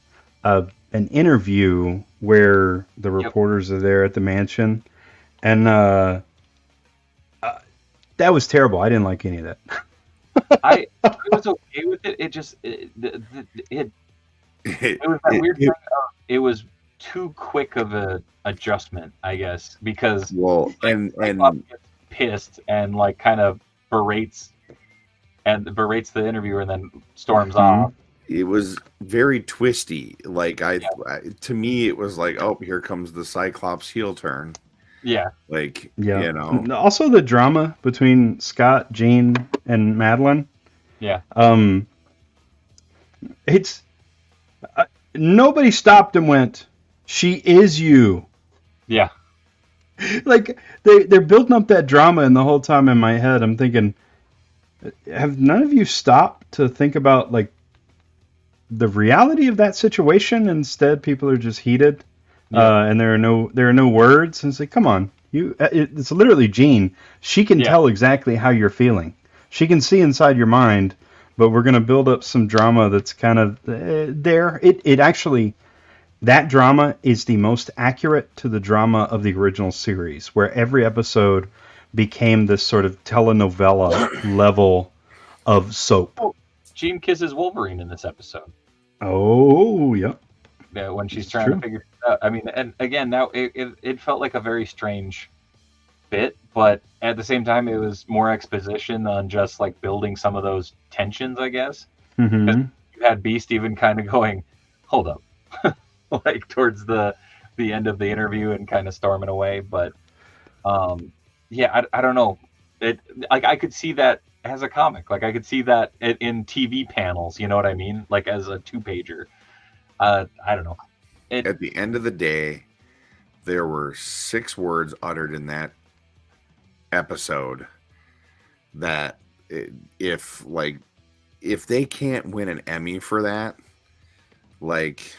an interview where the reporters are there at the mansion, and that was terrible. I didn't like any of that. I was okay with it. It just it was that weird thing of, it was too quick of a adjustment, I guess, because and gets pissed and like kind of berates the interviewer and then storms off. It was very twisty. Like to me, it was like, oh, here comes the Cyclops heel turn. Yeah. Also the drama between Scott, Jean, and Madeline. Yeah. It's nobody stopped and went, "She is you." Yeah. Like they're building up that drama, and the whole time in my head, I'm thinking, have none of you stopped to think about like the reality of that situation? Instead, people are just heated, and there are no words. And it's like, come on, it's literally Jean. She can tell exactly how you're feeling. She can see inside your mind. But we're going to build up some drama that's kind of there. It actually, that drama is the most accurate to the drama of the original series, where every episode became this sort of telenovela level of soap. Oh, Jean kisses Wolverine in this episode. Oh, yep. Yeah, when she's trying to figure it out. I mean, and again, now it felt like a very strange bit, but at the same time, it was more exposition on just like building some of those tensions, I guess. Mm-hmm. You had Beast even kind of going, hold up, like towards the end of the interview and kind of storming away. But I don't know. I could see that as a comic. Like I could see that in TV panels. You know what I mean? Like as a 2-pager. I don't know. At the end of the day, there were 6 words uttered in that episode that if they can't win an Emmy for that, like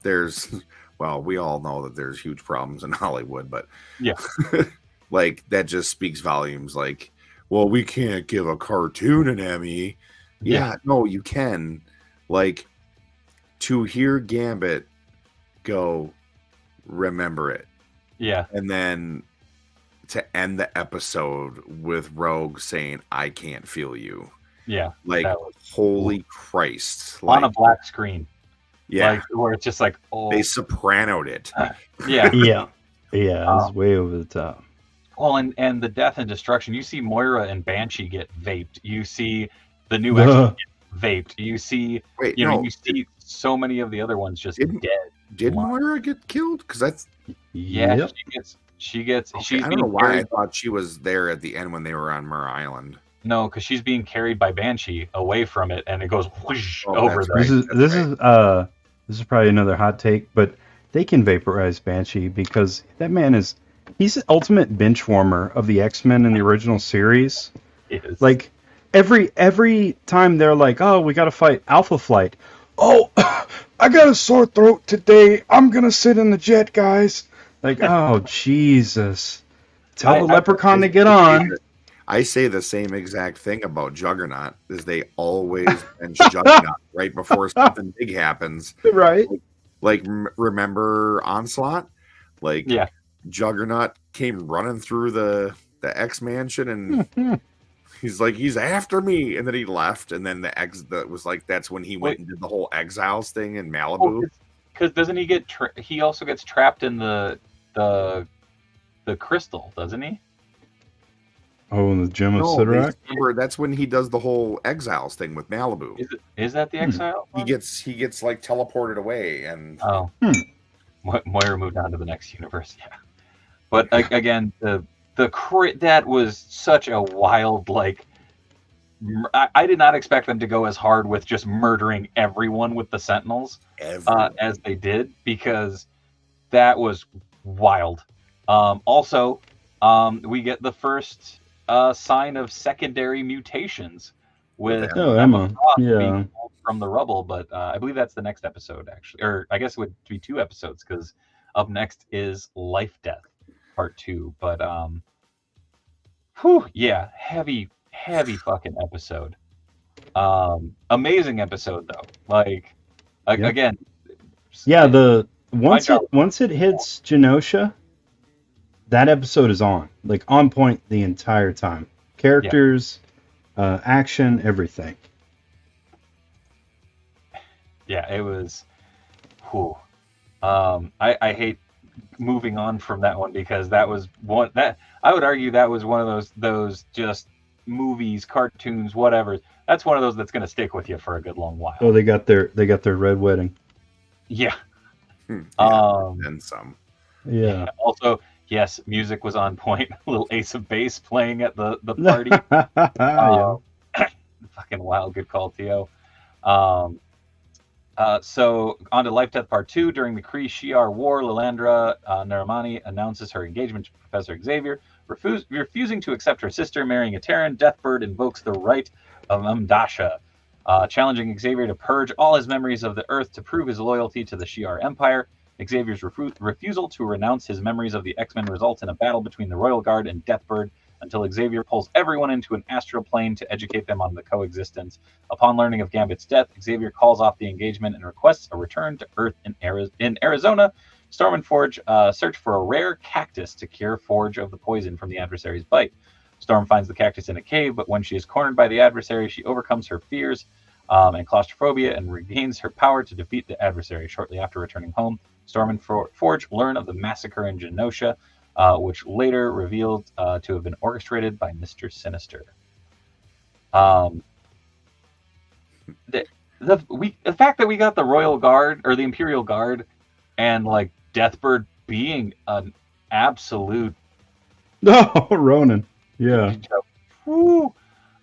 we all know that there's huge problems in Hollywood, but yeah, like that just speaks volumes. Like, well, we can't give a cartoon an Emmy. Yeah, no, you can. Like, to hear Gambit go, remember it. Yeah. And then to end the episode with Rogue saying, I can't feel you. Yeah. Like, holy Christ. On a black screen. Yeah. Like, where it's just like, oh. They sopranoed it. Yeah. Yeah. Yeah. It was way over the top. Well, and the death and destruction. You see Moira and Banshee get vaped. You see the new X-Men get vaped. You see, you see so many of the other ones just dead. Did Moira get killed? Because that's... Yeah, she gets. Okay, I don't know why I thought she was there at the end when they were on Mur Island. No, because she's being carried by Banshee away from it, and it goes whoosh over there. This is probably another hot take, but they can vaporize Banshee because that man he's the ultimate bench warmer of the X-Men in the original series. Like every time they're like, oh, we got to fight Alpha Flight. Oh, I got a sore throat today. I'm gonna sit in the jet, guys. Like, oh Jesus! Tell the Leprechaun to get on. I say the same exact thing about Juggernaut, is they always bench Juggernaut right before something big happens. Right. Like remember Onslaught? Like Yeah. Juggernaut came running through the X mansion and he's like, he's after me, and then he left, and then that was like, that's when he went and did the whole exiles thing in Malibu. Because doesn't he get he also gets trapped in the crystal, doesn't he? Oh, the gem of Sidorak? Remember, that's when he does the whole exiles thing with Malibu. Is that the exile? He gets like teleported away, and Moira moved on to the next universe. Yeah, but again, that was such a wild, like, I did not expect them to go as hard with just murdering everyone with the Sentinels as they did, because that was wild. Also, we get the first sign of secondary mutations with Emma being pulled from the rubble, but I believe that's the next episode, actually, or I guess it would be 2 episodes, because up next is Life Death Part 2. But heavy fucking episode. Amazing episode though. Like, again, once it hits Genosha, that episode is on point the entire time. Characters, action, everything. Yeah, it was. I hate moving on from that one, because that was one that I would argue that was one of those just movies, cartoons, whatever. That's one of those that's going to stick with you for a good long while. Oh, they got their red wedding. Yeah. And some. Yeah. Also, yes, music was on point. A little Ace of Base playing at the party. Fucking wild. Good call, Theo. So on to Life Death Part 2. During the Kree-Shi'ar War, Lilandra Naramani announces her engagement to Professor Xavier. Refusing to accept her sister marrying a Terran, Deathbird invokes the right of Mdasha, challenging Xavier to purge all his memories of the Earth to prove his loyalty to the Shi'ar Empire. Xavier's refusal to renounce his memories of the X-Men results in a battle between the Royal Guard and Deathbird, until Xavier pulls everyone into an astral plane to educate them on the coexistence. Upon learning of Gambit's death, Xavier calls off the engagement and requests a return to Earth in Arizona. Storm and Forge search for a rare cactus to cure Forge of the poison from the adversary's bite. Storm finds the cactus in a cave, but when she is cornered by the adversary, she overcomes her fears and claustrophobia and regains her power to defeat the adversary. Shortly after returning home, Storm and Forge learn of the massacre in Genosha, which later revealed to have been orchestrated by Mr. Sinister. The fact that we got the Royal Guard or the Imperial Guard and like Deathbird being an absolute Ronan, yeah. Woo.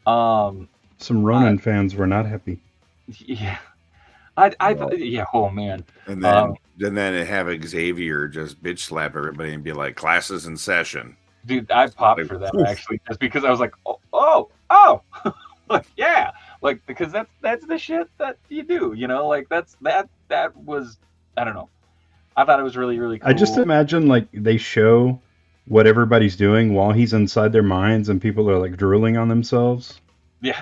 Some Ronan fans were not happy. Yeah, oh man. And then have Xavier just bitch slap everybody and be like, "Classes in session." Dude, I popped for that actually, just because I was like, oh, like, yeah, like, because that's the shit that you do, you know, like that was, I don't know. I thought it was really, really cool. I just imagine like they show what everybody's doing while he's inside their minds, and people are like drooling on themselves. Yeah.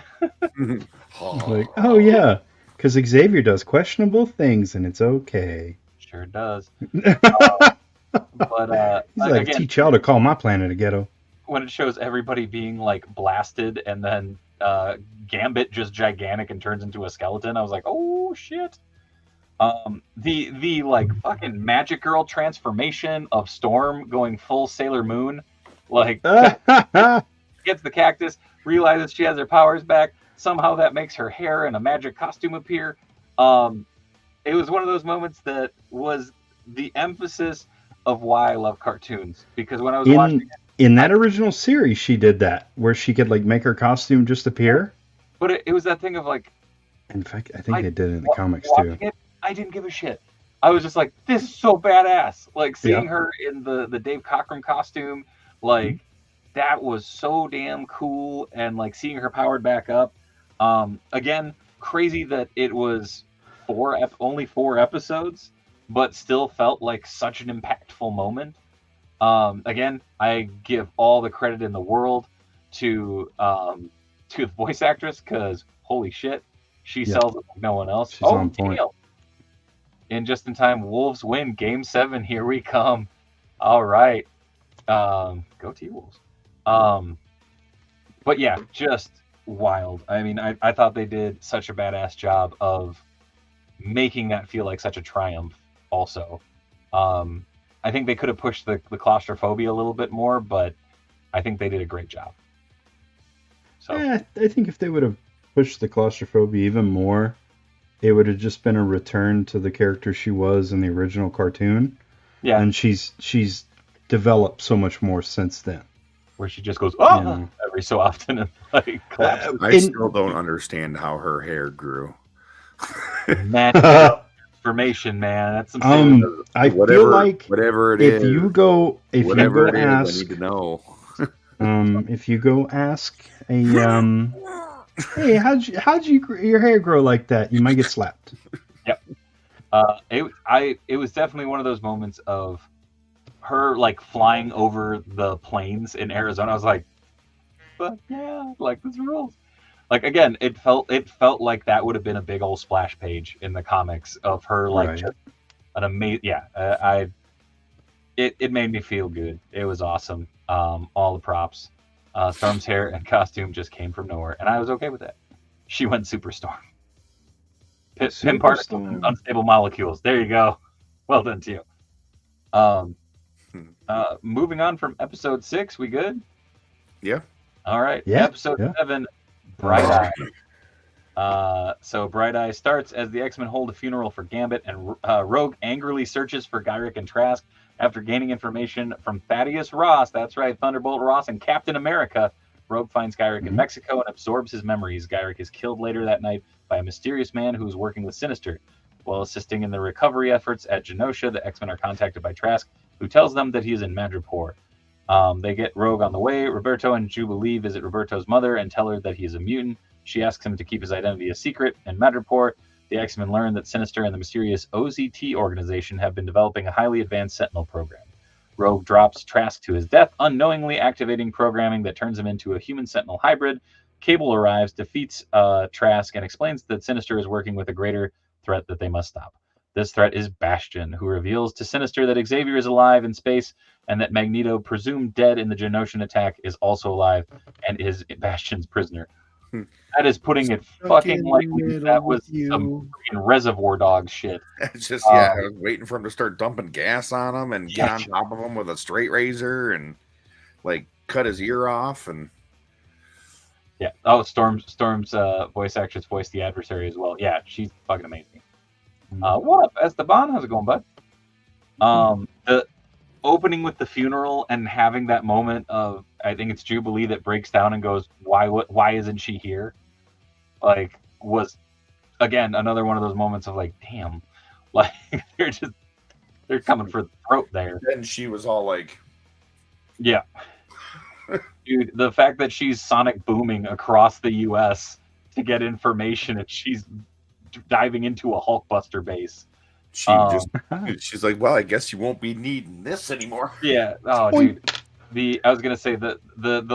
Like, oh yeah, because Xavier does questionable things, and it's okay. Sure does. But he's like, again, teach y'all to call my planet a ghetto. When it shows everybody being like blasted, and then Gambit just gigantic and turns into a skeleton, I was like, oh shit. The like fucking Magic Girl transformation of Storm going full Sailor Moon, like gets the cactus, realizes she has her powers back. Somehow that makes her hair and a magic costume appear. It was one of those moments that was the emphasis of why I love cartoons. Because when I was watching it, in that original series, she did that, where she could like make her costume just appear. But it was that thing of like. In fact, I think they did it in the comics too. I didn't give a shit. I was just like, this is so badass. Like seeing her in the Dave Cockrum costume, like that was so damn cool. And like seeing her powered back up. Again, crazy that it was only 4 episodes, but still felt like such an impactful moment. Again, I give all the credit in the world the voice actress because holy shit, she Yeah. sells it like no one else. She's Oh, on point. damn. And just in time, Wolves win Game 7. Here we come. All right. Go T-Wolves. But yeah, just wild. I mean, I thought they did such a badass job of making that feel like such a triumph also. I think they could have pushed the claustrophobia a little bit more, but I think they did a great job. So I think if they would have pushed the claustrophobia even more, it would have just been a return to the character she was in the original cartoon. yeah, And she's developed so much more since then. where she just goes oh Yeah. every so often and like collapses. I still don't understand how her hair grew. Magic transformation, man. That's some I feel like whatever it if is, you go whatever it is, I ask need to know. if you go ask a hey, how'd your hair grow like that? You might get slapped. Yep. It was definitely one of those moments of her like flying over the plains in Arizona. I was like, but yeah, like this rules. Like again, it felt like that would have been a big old splash page in the comics of her like Right. just an amazing. It made me feel good. It was awesome. All the props. Storm's hair and costume just came from nowhere, and I was okay with that. She went Superstorm. Pin particles, Superstorm. unstable molecules. There you go. Well done to you. Moving on from episode 6, we good? Yeah. All right. Yeah, Episode yeah. 7, Bright Eye. So Bright Eye starts as the X-Men hold a funeral for Gambit, and Rogue angrily searches for Gyrick and Trask after gaining information from Thaddeus Ross. That's right, Thunderbolt Ross and Captain America. Rogue finds Gyrick in Mexico and absorbs his memories. Gyrick is killed later that night by a mysterious man who is working with Sinister. While assisting in the recovery efforts at Genosha, the X-Men are contacted by Trask, who tells them that he is in Madripoor. They get Rogue on the way. Roberto and Jubilee visit Roberto's mother and tell her that he is a mutant. She asks him to keep his identity a secret. In Madripoor, the X-Men learn that Sinister and the mysterious OZT organization have been developing a highly advanced Sentinel program. Rogue drops Trask to his death, unknowingly activating programming that turns him into a human Sentinel hybrid. Cable arrives, defeats Trask, and explains that Sinister is working with a greater threat that they must stop. This threat is Bastion, who reveals to Sinister that Xavier is alive in space and that Magneto, presumed dead in the Genoshan attack, is also alive and is Bastion's prisoner. That is putting it fucking likely that was some freaking Reservoir Dog shit. It's just I was waiting for him to start dumping gas on him and get on top of him with a straight razor and like cut his ear off and yeah. Oh, Storm's voice actress voiced the adversary as well. Yeah, she's fucking amazing. What up, Esteban? How's it going, bud? The opening with the funeral and having that moment of, I think it's Jubilee that breaks down and goes, why isn't she here? Like, was again another one of those moments of like, damn, like they're coming for the throat there. then she was all like, Yeah. Dude, the fact that she's sonic booming across the US to get information and she's diving into a Hulkbuster base. she's like, well, I guess you won't be needing this anymore. Yeah. Oh, dude. I was gonna say the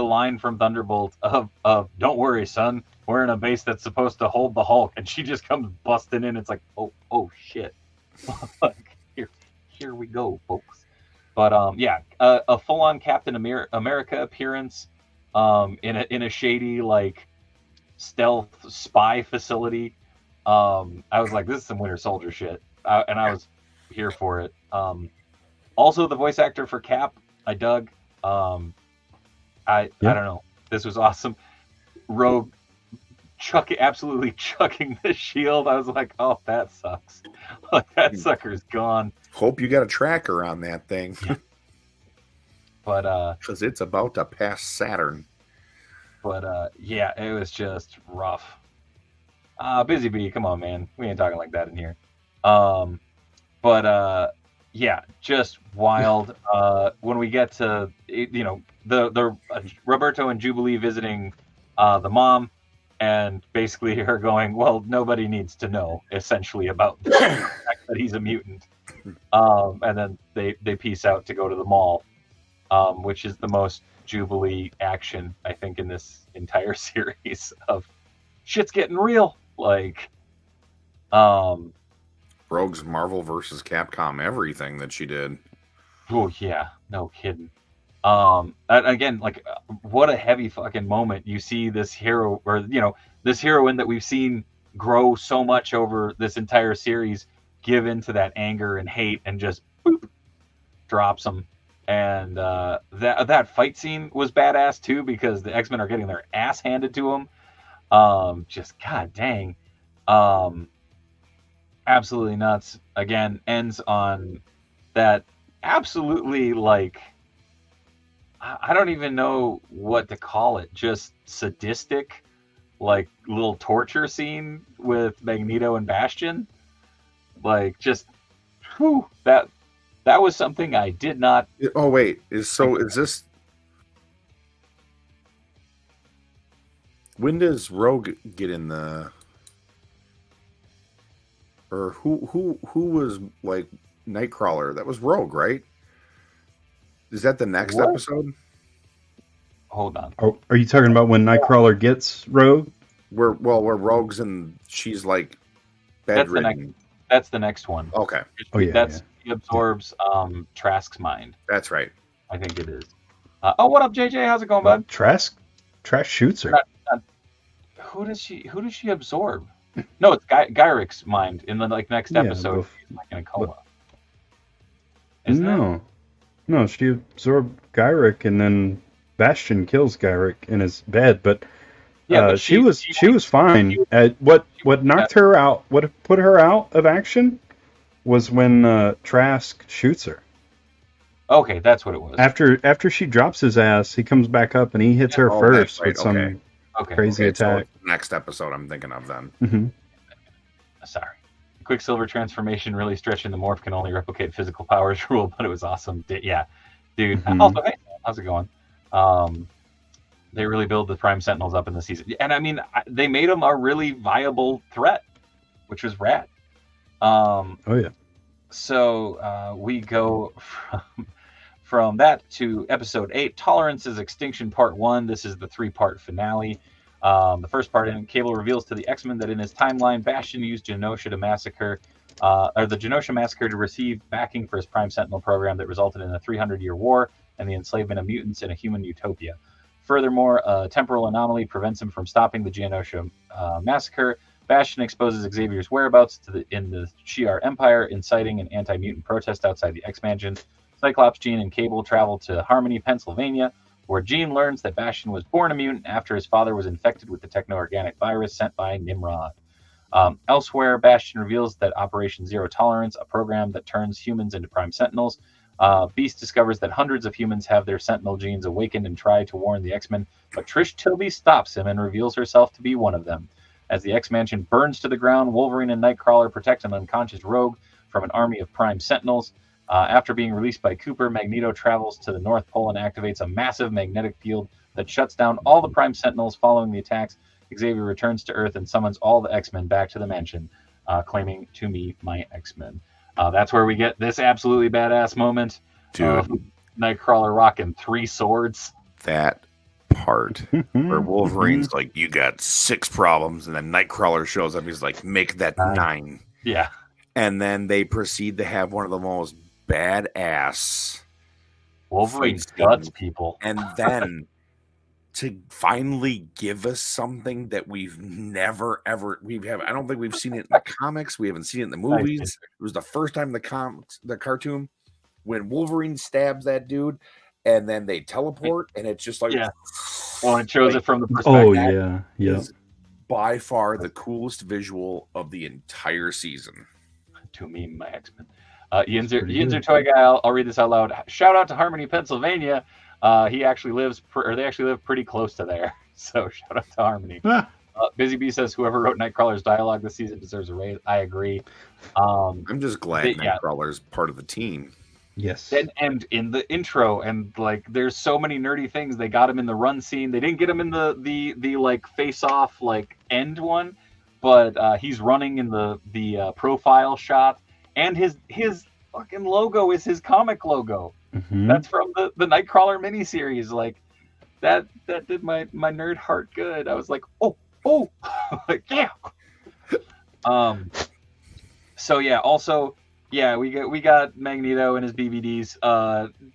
line from Thunderbolt of "Don't worry, son, we're in a base that's supposed to hold the Hulk," and she just comes busting in. It's like, oh shit, like here we go, folks. But a full on Captain America appearance, in a shady like stealth spy facility. I was like, this is some Winter Soldier shit, and I was here for it. Also, the voice actor for Cap, I dug. I don't know. This was awesome. Rogue absolutely chucking the shield. I was like, oh, that sucks. That sucker's gone. Hope you got a tracker on that thing. But because it's about to pass Saturn. But yeah, it was just rough. Busy Bee, come on, man. We ain't talking like that in here. But yeah, just wild. When we get to the Roberto and Jubilee visiting the mom, and basically her going, well, nobody needs to know essentially about the fact that he's a mutant. And then they peace out to go to the mall. which is the most Jubilee action I think in this entire series of shit's getting real. Like, Rogue's Marvel versus Capcom, everything that she did. oh yeah, no kidding. Again, like, what a heavy fucking moment. You see this hero, or this heroine that we've seen grow so much over this entire series, give into that anger and hate, and just boop, drops them. And that fight scene was badass too, because the X-Men are getting their ass handed to them. Just god dang. Absolutely nuts. Again, ends on that absolutely, like, I don't even know what to call it. Just sadistic, like, little torture scene with Magneto and Bastion. Like, just, whew, that was something I did not. Oh wait, is this? When does Rogue get in the? Or who was like Nightcrawler? That was Rogue, right? Is that the next episode? Hold on. Oh, are you talking about when Nightcrawler gets Rogue? Where Rogue's and she's like bedridden. That's the next one. Okay. Oh yeah. He absorbs Trask's mind. That's right. I think it is. What up, JJ? How's it going, bud? Trask shoots her. Who does she absorb? No, it's Gyric's mind in the next episode. He's like in a coma. No, she absorbed Gyric, and then Bastion kills Gyric in his bed. But she was fine. What knocked her out? What put her out of action was when Trask shoots her. Okay, that's what it was. After she drops his ass, he comes back up and he hits her first with some crazy attack. So next episode, I'm thinking of then. Mm-hmm. Sorry. Quicksilver transformation really stretching the morph can only replicate physical powers rule, but it was awesome. Yeah, dude. Mm-hmm. Also, hey, how's it going? They really build the Prime Sentinels up in the season, and I mean, they made them a really viable threat, which was rad. Oh yeah. So we go from that to episode 8, Tolerance's Extinction Part 1. This is the 3-part finale. The first part, Cable reveals to the X-Men that in his timeline, Bastion used Genosha Massacre to receive backing for his Prime Sentinel program that resulted in a 300-year war and the enslavement of mutants in a human utopia. Furthermore, a temporal anomaly prevents him from stopping the Genosha Massacre. Bastion exposes Xavier's whereabouts in the Shi'ar Empire, inciting an anti-mutant protest outside the X-Mansion. Cyclops, Jean, and Cable travel to Harmony, Pennsylvania, where Jean learns that Bastion was born a mutant after his father was infected with the techno-organic virus sent by Nimrod. Elsewhere, Bastion reveals that Operation Zero Tolerance, a program that turns humans into Prime Sentinels. Beast discovers that hundreds of humans have their Sentinel genes awakened and try to warn the X-Men, but Trish Tilby stops him and reveals herself to be one of them. As the X-Mansion burns to the ground, Wolverine and Nightcrawler protect an unconscious Rogue from an army of Prime Sentinels. After being released by Cooper, Magneto travels to the North Pole and activates a massive magnetic field that shuts down all the Prime Sentinels. Following the attacks, Xavier returns to Earth and summons all the X-Men back to the mansion, claiming to me my X-Men. That's where we get this absolutely badass moment. Dude. Nightcrawler rocking 3 swords. That part where Wolverine's like, you got 6 problems, and then Nightcrawler shows up. He's like, make that 9. Yeah. And then they proceed to have one of the most badass Wolverine guts people. And then to finally give us something that we've never ever I don't think we've seen it in the comics. We haven't seen it in the movies. It was the first time the cartoon when Wolverine stabs that dude and then they teleport and it's just like well, it shows it from the perspective. Oh yeah. Is by far the coolest visual of the entire season. To me, my X-Men. Yinzer Toy Guy, I'll read this out loud. Shout out to Harmony, Pennsylvania. They actually live pretty close to there. So shout out to Harmony. Busy Bee says whoever wrote Nightcrawler's dialogue this season deserves a raise. I agree. I'm just glad Nightcrawler's part of the team. Yes. And in the intro, and like there's so many nerdy things. They got him in the run scene. They didn't get him in the like face off like end one, but he's running in the profile shot. And his fucking logo is his comic logo. That's from the Nightcrawler miniseries. Like that did my nerd heart good. I was like, oh, like yeah. So yeah, also yeah, we got Magneto and his BVDs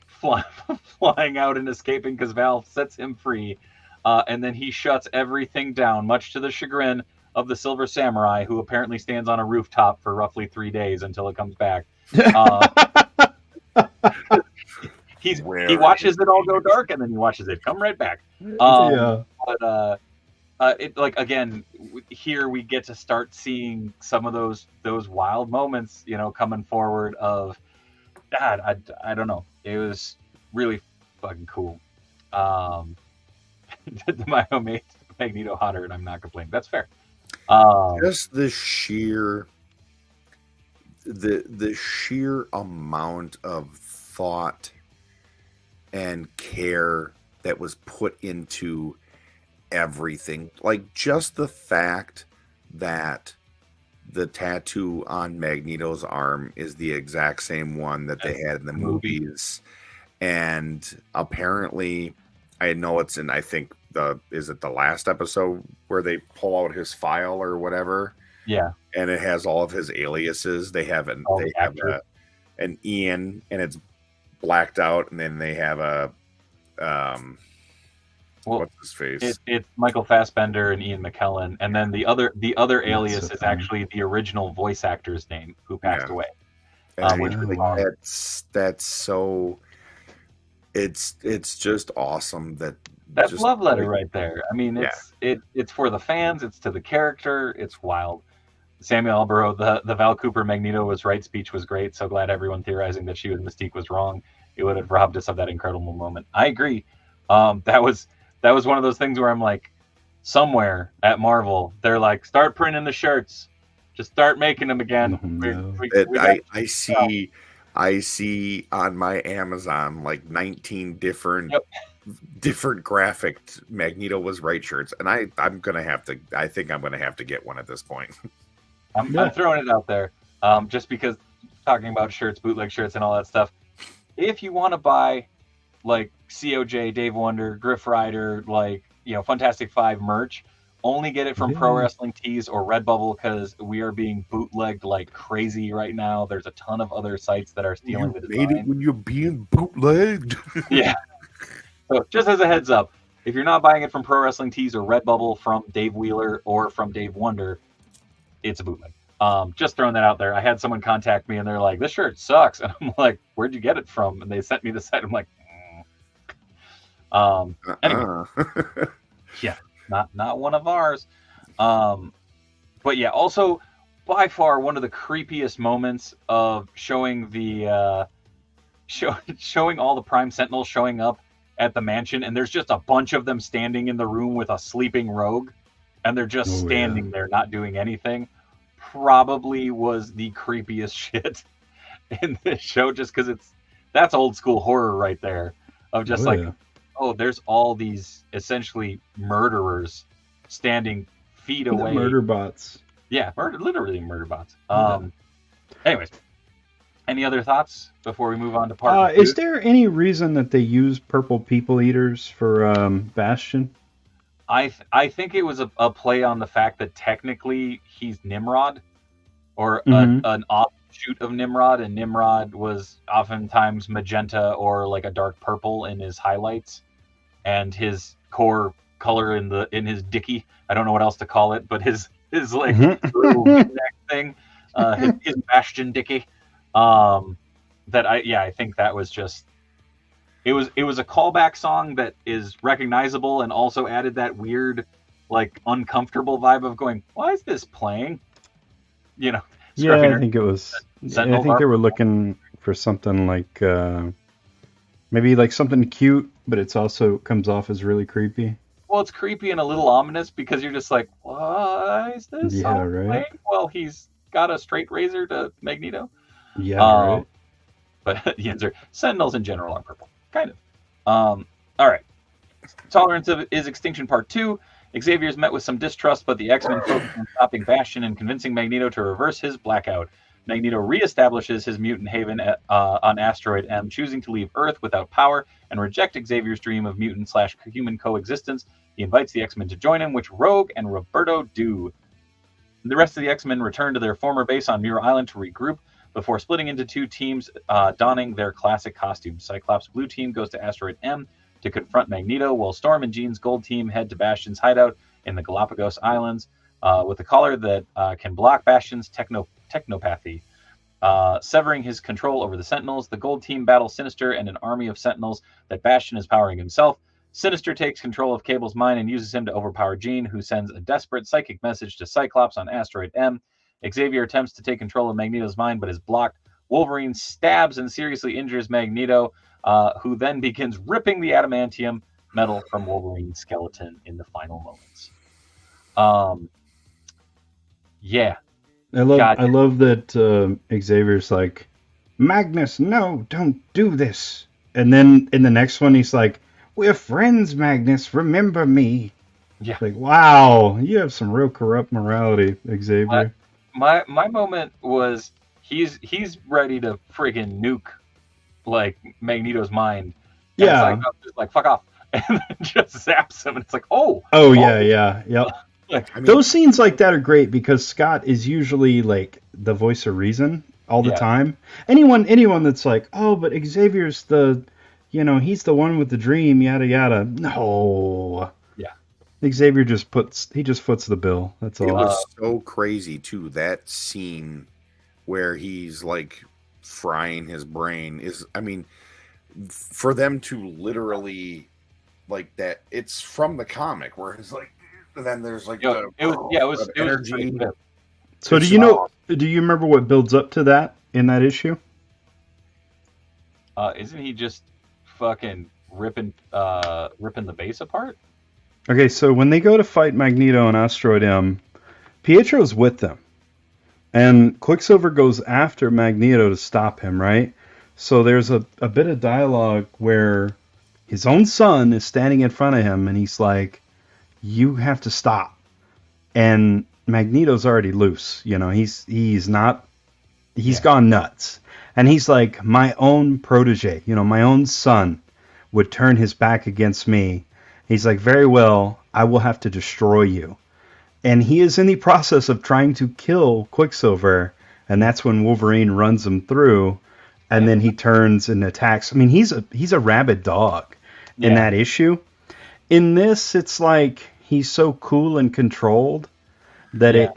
flying out and escaping because Val sets him free, and then he shuts everything down, much to the chagrin of the Silver Samurai, who apparently stands on a rooftop for roughly 3 days until it comes back. He watches it all go dark, and then he watches it come right back. But it like again here we get to start seeing some of those wild moments, coming forward. Of God, I don't know. It was really fucking cool. My homemade Magneto hotter, and I'm not complaining. That's fair. Just the sheer amount of thought and care that was put into everything. Like just the fact that the tattoo on Magneto's arm is the exact same one that they had in the movies. And apparently, I know it's in, I think, is it the last episode where they pull out his file or whatever? Yeah. And it has all of his aliases. They have an Ian, and it's blacked out, and then they have a what's his face? It's Michael Fassbender and Ian McKellen, and then the other alias is actually the original voice actor's name who passed away. That's so. It's just awesome that's love letter right there. I mean, it's for the fans. It's to the character. It's wild. Samuel Albero, the Val Cooper Magneto was right speech was great. So glad everyone theorizing that she was Mystique was wrong. It would have robbed us of that incredible moment. I agree. That was one of those things where I'm like, somewhere at Marvel, they're like, start printing the shirts, just start making them again. I see on my Amazon like 19 different graphic Magneto was right shirts, and I think I'm gonna have to get one at this point. I'm throwing it out there, just because talking about shirts, bootleg shirts, and all that stuff. If you want to buy like COJ, Dave Wonder, Griff Rider, like Fantastic Five merch, only get it from Pro Wrestling Tees or Redbubble, because we are being bootlegged like crazy right now. There's a ton of other sites that are stealing the design. Made it when you're being bootlegged. Yeah. So just as a heads up, if you're not buying it from Pro Wrestling Tees or Redbubble from Dave Wheeler or from Dave Wonder, it's a bootleg. Just throwing that out there. I had someone contact me and they're like, "This shirt sucks," and I'm like, "Where'd you get it from?" And they sent me the site. I'm like, anyway, yeah, not one of ours. But yeah, also by far one of the creepiest moments of showing the showing all the Prime Sentinels showing up at the mansion, and there's just a bunch of them standing in the room with a sleeping Rogue, and they're just standing there not doing anything. Probably was the creepiest shit in this show, just because that's old school horror right there, of just there's all these essentially murderers standing feet away. Murder bots. Yeah, literally murder bots. Anyways, any other thoughts before we move on to part 2? Is there any reason that they use purple people eaters for Bastion? I think it was a play on the fact that technically he's Nimrod, or an offshoot of Nimrod, and Nimrod was oftentimes magenta or like a dark purple in his highlights, and his core color in his dicky. I don't know what else to call it, but his like little thing, his Bastion dicky. I think that was just. It was a callback song that is recognizable, and also added that weird, like, uncomfortable vibe of going, "Why is this playing?" Yeah, I think it was. I think they were looking for something like maybe like something cute, but it's also comes off as really creepy. Well, it's creepy and a little ominous, because you're just like, "Why is this song playing?" Well, he's got a straight razor to Magneto. Yeah, right. But the answer, Sentinels in general are purple. Kind of. All right. Tolerance is Extinction Part 2. Xavier's met with some distrust, but the X-Men focus on stopping Bastion and convincing Magneto to reverse his blackout. Magneto reestablishes his mutant haven on asteroid M, choosing to leave Earth without power and reject Xavier's dream of mutant/human coexistence. He invites the X-Men to join him, which Rogue and Roberto do. The rest of the X-Men return to their former base on Muir Island to regroup before splitting into two teams, donning their classic costumes. Cyclops' blue team goes to asteroid M to confront Magneto, while Storm and Jean's gold team head to Bastion's hideout in the Galapagos Islands with a collar that can block Bastion's technopathy. Severing his control over the Sentinels, the gold team battles Sinister and an army of Sentinels that Bastion is powering himself. Sinister takes control of Cable's mind and uses him to overpower Jean, who sends a desperate psychic message to Cyclops on asteroid M. Xavier attempts to take control of Magneto's mind, but is blocked. Wolverine stabs and seriously injures Magneto, who then begins ripping the adamantium metal from Wolverine's skeleton in the final moments. Yeah. I love that Xavier's like, Magnus, no, don't do this. And then in the next one, he's like, we're friends, Magnus, remember me. Yeah. Like, wow, you have some real corrupt morality, Xavier. My moment was he's ready to friggin' nuke like Magneto's mind. And yeah. It's like fuck off, and then just zaps him, and it's like yeah. Like, I mean, those scenes like that are great because Scott is usually like the voice of reason all the time. Anyone that's like, oh, but Xavier's he's the one with the dream, yada yada. No. Yeah. Xavier just foots the bill. That's all. It was so crazy too. That scene where he's like frying his brain is, I mean, for them to literally like that. It's from the comic where it's like, and then there's like it was energy. So do you remember what builds up to that in that issue? Isn't he just fucking ripping the base apart? Okay, so when they go to fight Magneto and Asteroid M, Pietro's with them. And Quicksilver goes after Magneto to stop him, right? So there's a bit of dialogue where his own son is standing in front of him and he's like, you have to stop. And Magneto's already loose. He's gone nuts. And he's like, my own protege, my own son would turn his back against me. He's like, very well, I will have to destroy you. And he is in the process of trying to kill Quicksilver. And that's when Wolverine runs him through. And then he turns and attacks. I mean, he's a rabid dog in that issue. In this, it's like he's so cool and controlled that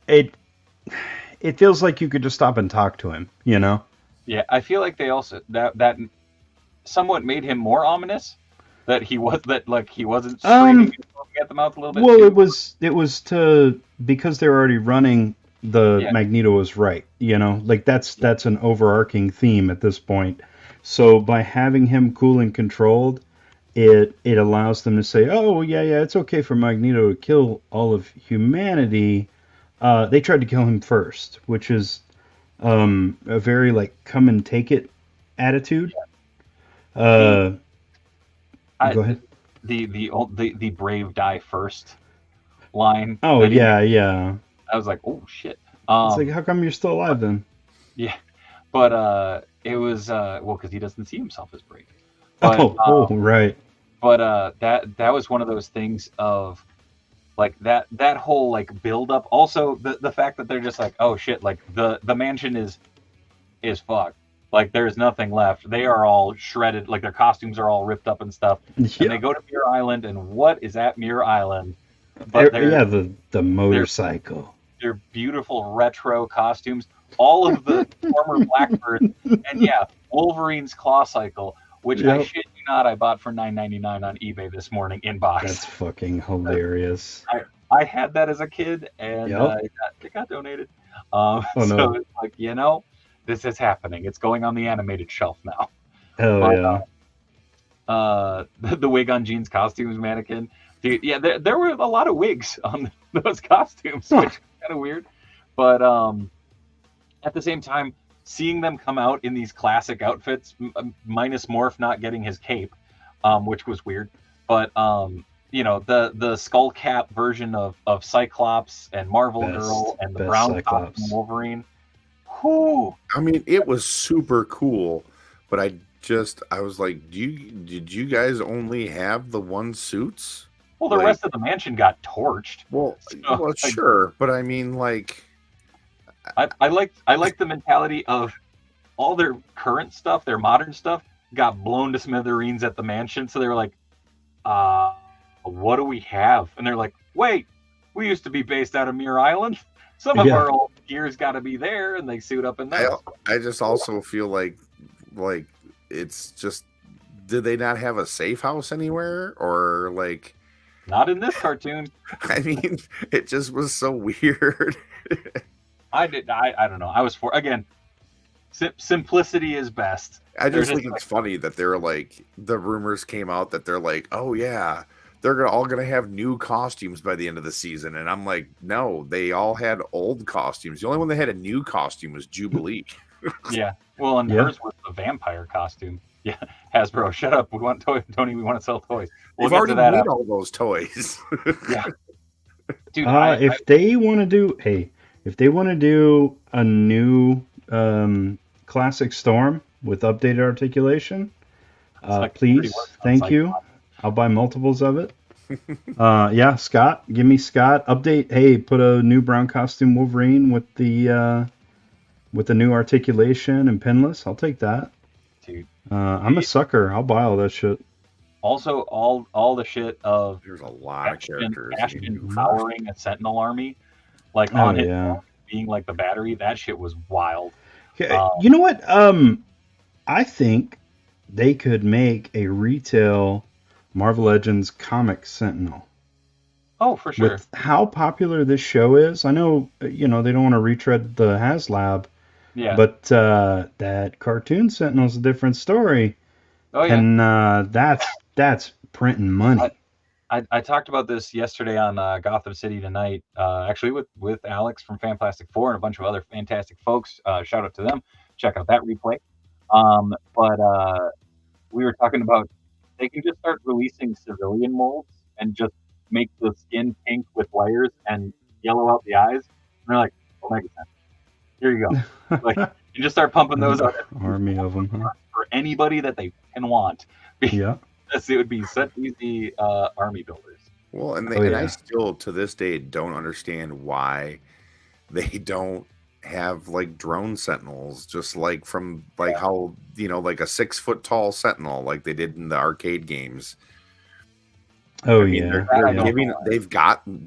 it feels like you could just stop and talk to him, Yeah, I feel like they also that somewhat made him more ominous. That he wasn't screaming at the mouth a little bit. Well, it was because they're already running the Magneto is right, like that's an overarching theme at this point. So by having him cool and controlled, it allows them to say, oh yeah, it's okay for Magneto to kill all of humanity. They tried to kill him first, which is a very like come and take it attitude. Go ahead. The brave die first line. Oh yeah. I was like, oh shit. It's like, how come you're still alive then? Yeah, but it was because he doesn't see himself as brave. But, right. But that was one of those things of like that whole like build up. Also the fact that they're just like, oh shit, like the mansion is fucked. Like there's nothing left. They are all shredded. Like their costumes are all ripped up and stuff. Yeah. And they go to Muir Island, and what is at Muir Island? But the motorcycle. Their beautiful retro costumes. All of the former Blackbirds, and Wolverine's claw cycle, which I shit you not, I bought for $9.99 on eBay this morning in box. That's fucking hilarious. I had that as a kid, and it got donated. So it's like, this is happening. It's going on the animated shelf now. Hell yeah. The wig on Jean's costumes mannequin. Dude, there were a lot of wigs on those costumes, which is kind of weird. But at the same time, seeing them come out in these classic outfits, minus Morph not getting his cape, which was weird. But the skull cap version of Cyclops and Marvel Girl and the brown Cyclops Wolverine. Whew. I mean, it was super cool, but I was like, did you guys only have the one suits? Well, the rest of the mansion got torched. Well, So, sure, but I mean, like, I like the mentality of all their current stuff, their modern stuff, got blown to smithereens at the mansion. So they were like, what do we have? And they're like, wait, we used to be based out of Muir Island. Some of our old gear's got to be there, and they suit up in there. I just also feel like it's just, did they not have a safe house anywhere, or like? Not in this cartoon. I mean, it just was so weird. I don't know. I was for, again, simplicity is best. I just think it's funny that they're like, the rumors came out that they're like, oh yeah, they're all gonna have new costumes by the end of the season, and I'm like, no, they all had old costumes. The only one that had a new costume was Jubilee. Yeah, well, and hers was a vampire costume. Yeah, Hasbro, shut up. We want Tony. We want to sell toys. We've already made all those toys. Yeah, dude. If they want to do a new classic Storm with updated articulation, please, thank you. I'll buy multiples of it. Yeah, Scott, give me Scott update. Hey, put a new brown costume Wolverine with the new articulation and pinless. I'll take that. Dude, I'm a sucker. I'll buy all that shit. Also, all the shit of there's a lot of characters. Ashton powering a Sentinel army, like on it being like the battery. That shit was wild. You know what? I think they could make a retail Marvel Legends comic Sentinel. Oh, for sure. With how popular this show is, I know they don't want to retread the HasLab. Yeah. But that cartoon Sentinel's a different story. Oh yeah. And that's printing money. I talked about this yesterday on Gotham City Tonight, actually with Alex from Fantastic Four and a bunch of other fantastic folks. Shout out to them. Check out that replay. But we were talking about they can just start releasing civilian molds and just make the skin pink with layers and yellow out the eyes. And they're like, Omega Sense. Here you go. Like, you just start pumping those out. Army of them, huh? For anybody that they can want. Yeah. It would be such easy army builders. Well, and I still to this day don't understand why they don't have like drone sentinels, just like from like how like a 6 foot tall sentinel like they did in the arcade games. Oh,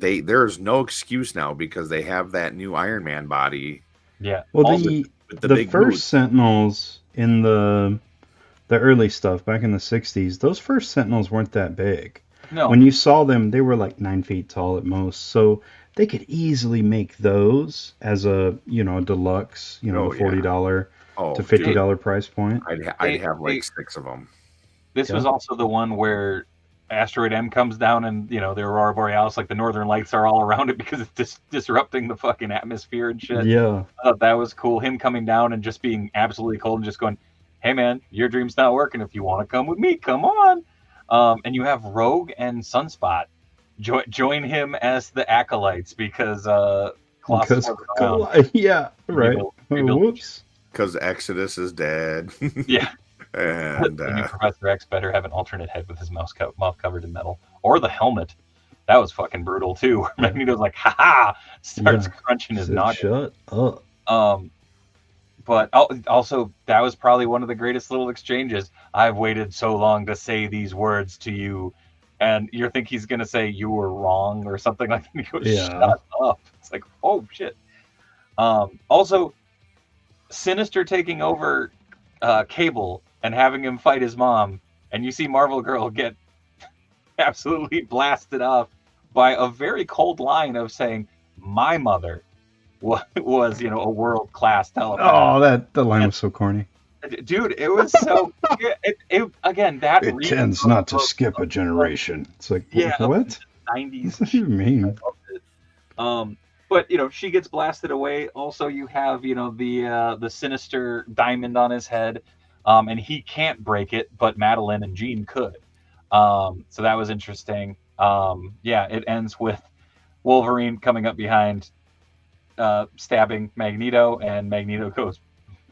there's no excuse now because they have that new Iron Man body. Yeah. Well, the first Sentinels in the early stuff back in the 60s, those first Sentinels weren't that big. No. When you saw them, they were like 9 feet tall at most. So they could easily make those as a deluxe, $40 to $50 price point. I'd have like 6 of them. This was also the one where Asteroid M comes down and the Aurora Borealis, like the northern lights are all around it because it's disrupting the fucking atmosphere and shit. Yeah. That was cool. Him coming down and just being absolutely cold and just going, hey man, your dream's not working. If you want to come with me, come on. And you have Rogue and Sunspot join him as the acolytes because yeah, right. Whoops. Because Exodus is dead. Yeah. And Professor X better have an alternate head with his mouth covered in metal, or the helmet. That was fucking brutal too. Magneto's like, ha, starts crunching his noggin. Shut up. But also, that was probably one of the greatest little exchanges. I've waited so long to say these words to you, and you think he's gonna say you were wrong or something like that. He goes, shut up. It's like, oh shit. Also, Sinister taking over Cable and having him fight his mom, and you see Marvel Girl get absolutely blasted off by a very cold line of saying, my mother was a world-class telepath. Oh, the line was so corny. Dude, it was so... it again, that... It tends not to skip a generation. It's like, what? 90s. What do you mean? But, she gets blasted away. Also, you have, the Sinister diamond on his head. And he can't break it, but Madeline and Jean could. So that was interesting. It ends with Wolverine coming up behind, stabbing Magneto, and Magneto goes,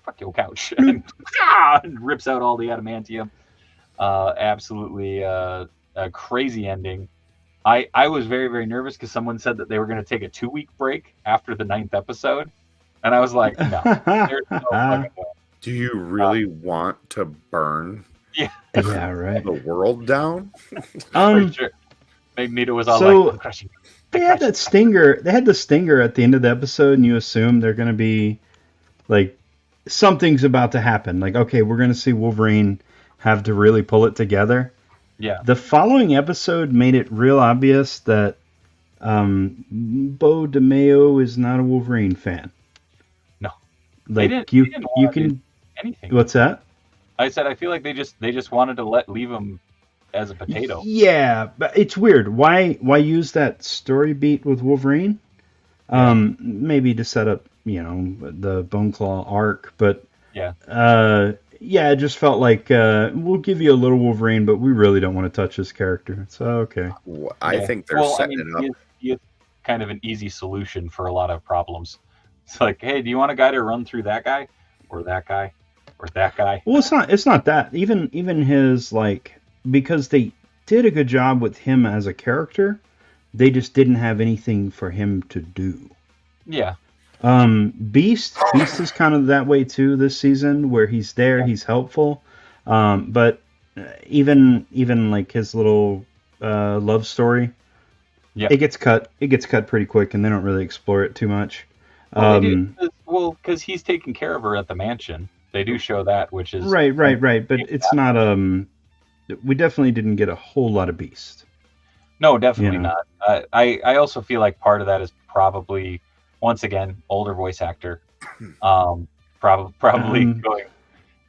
"Fuck your couch," and rips out all the adamantium. Absolutely a crazy ending. I was very, very nervous because someone said that they were going to take a 2-week break after the 9th episode. And I was like, no, there's no fucking way. Do you really want to burn Yeah, right. the world down? For sure. Magneto was all So- like, "I'm crushing you." They had that stinger. They had the stinger at the end of the episode, and you assume they're going to be like something's about to happen. Like, okay, we're going to see Wolverine have to really pull it together. Yeah. The following episode made it real obvious that Bo DeMeo is not a Wolverine fan. No. Like They didn't you wanna can. do anything. What's that? I said I feel like they just wanted to leave him as a potato. Yeah, but it's weird. Why use that story beat with Wolverine? Maybe to set up, the Bone Claw arc, but Yeah. it just felt like we'll give you a little Wolverine, but we really don't want to touch this character. So okay. Well, I Yeah. think they're setting it up. He is kind of an easy solution for a lot of problems. It's like, hey, do you want a guy to run through that guy, or that guy, or that guy? Well, it's not that. Even his because they did a good job with him as a character, they just didn't have anything for him to do. Yeah. Beast is kind of that way too this season, where he's there, he's helpful, but even like his little love story, it gets cut pretty quick, and they don't really explore it too much. Because he's taking care of her at the mansion. They do show that, which is right, but it's not we definitely didn't get a whole lot of Beast. No, definitely not. I also feel like part of that is probably, once again, older voice actor. Probably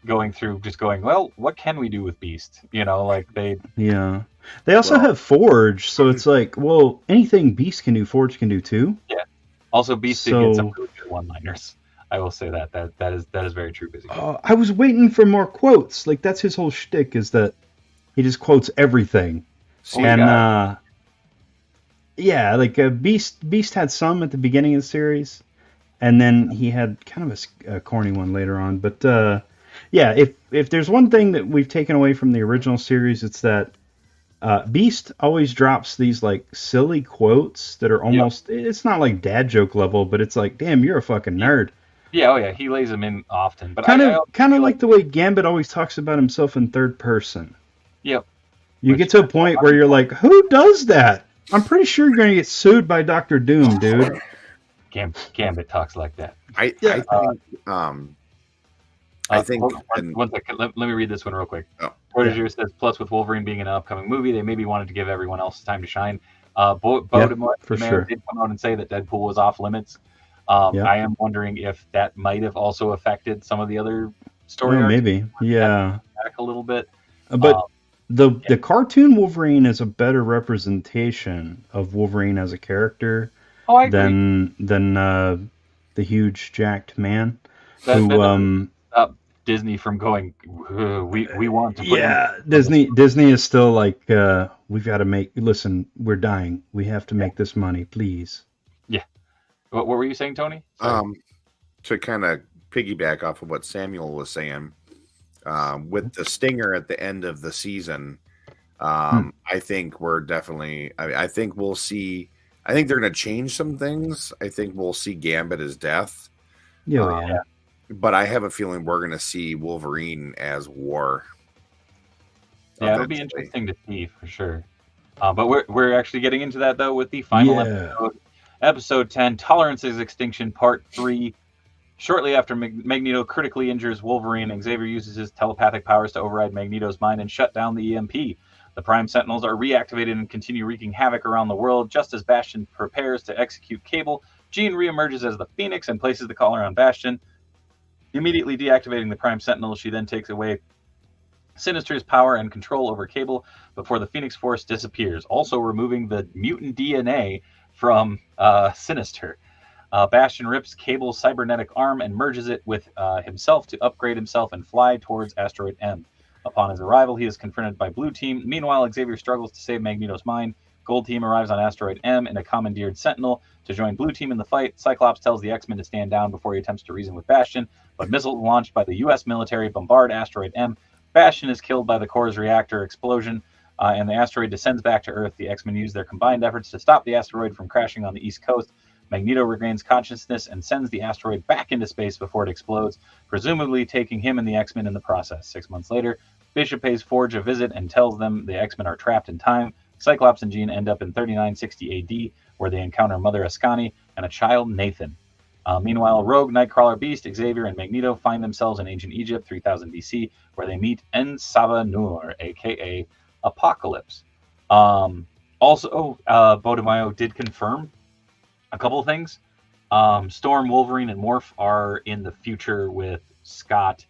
going through, just going, well, what can we do with Beast? Like they. Yeah. They also have Forge, so it's like, well, anything Beast can do, Forge can do too. Yeah. Also, Beast did get some really good one-liners. I will say that is very true. I was waiting for more quotes. Like that's his whole shtick, is that he just quotes everything. Beast had some at the beginning of the series, and then he had kind of a corny one later on. But if there's one thing that we've taken away from the original series, it's that Beast always drops these like silly quotes that are almost, it's not like dad joke level, but it's like, damn, you're a fucking nerd. Yeah, he lays them in often, but kind of like the way Gambit always talks about himself in third person. Yep. You get to a point where you're like, who does that? I'm pretty sure you're gonna get sued by Dr. Doom, dude. Gambit talks like that. I think. One second. Let me read this one real quick. Oh, Portager says, plus with Wolverine being an upcoming movie, they maybe wanted to give everyone else time to shine. DeMeo did come out and say that Deadpool was off limits. I am wondering if that might have also affected some of the other story arcs. Maybe, yeah. Back a little bit. But the cartoon Wolverine is a better representation of Wolverine as a character than the huge jacked man who Disney from going, we want to put Disney is still like, we've got to we're dying, we have to make this money, please. What were you saying, Tony? To kind of piggyback off of what Samuel was saying, with the stinger at the end of the season, I think we're definitely, I think we'll see, I think they're going to change some things. I think we'll see Gambit as death. But I have a feeling we're going to see Wolverine as War. Yeah, it'll be interesting to see for sure. But we're actually getting into that though with the final episode. Episode 10, Tolerance's Extinction, Part 3. Shortly after Magneto critically injures Wolverine, Xavier uses his telepathic powers to override Magneto's mind and shut down the EMP. The Prime Sentinels are reactivated and continue wreaking havoc around the world. Just as Bastion prepares to execute Cable, Jean reemerges as the Phoenix and places the collar on Bastion. Immediately deactivating the Prime Sentinels, she then takes away Sinister's power and control over Cable before the Phoenix Force disappears, also removing the mutant DNA from Sinister. Bastion rips Cable's cybernetic arm and merges it with himself to upgrade himself and fly towards Asteroid M. Upon his arrival, he is confronted by Blue Team. Meanwhile, Xavier struggles to save Magneto's mind. Gold Team arrives on Asteroid M in a commandeered Sentinel to join Blue Team in the fight. Cyclops tells the X-Men to stand down before he attempts to reason with Bastion, but missiles launched by the U.S. military bombard Asteroid M. Bastion is killed by the core's reactor explosion, and the asteroid descends back to Earth. The X-Men use their combined efforts to stop the asteroid from crashing on the East Coast. Magneto regains consciousness and sends the asteroid back into space before it explodes, presumably taking him and the X-Men in the process. 6 months later, Bishop pays Forge a visit and tells them the X-Men are trapped in time. Cyclops and Jean end up in 3960 AD, where they encounter Mother Ascani and a child, Nathan. Meanwhile, Rogue, Nightcrawler, Beast, Xavier, and Magneto find themselves in ancient Egypt, 3000 BC, where they meet En-Saba-Nur, a.k.a. Apocalypse. Also, Bodemayo did confirm a couple of things. Storm, Wolverine, and Morph are in the future with Scott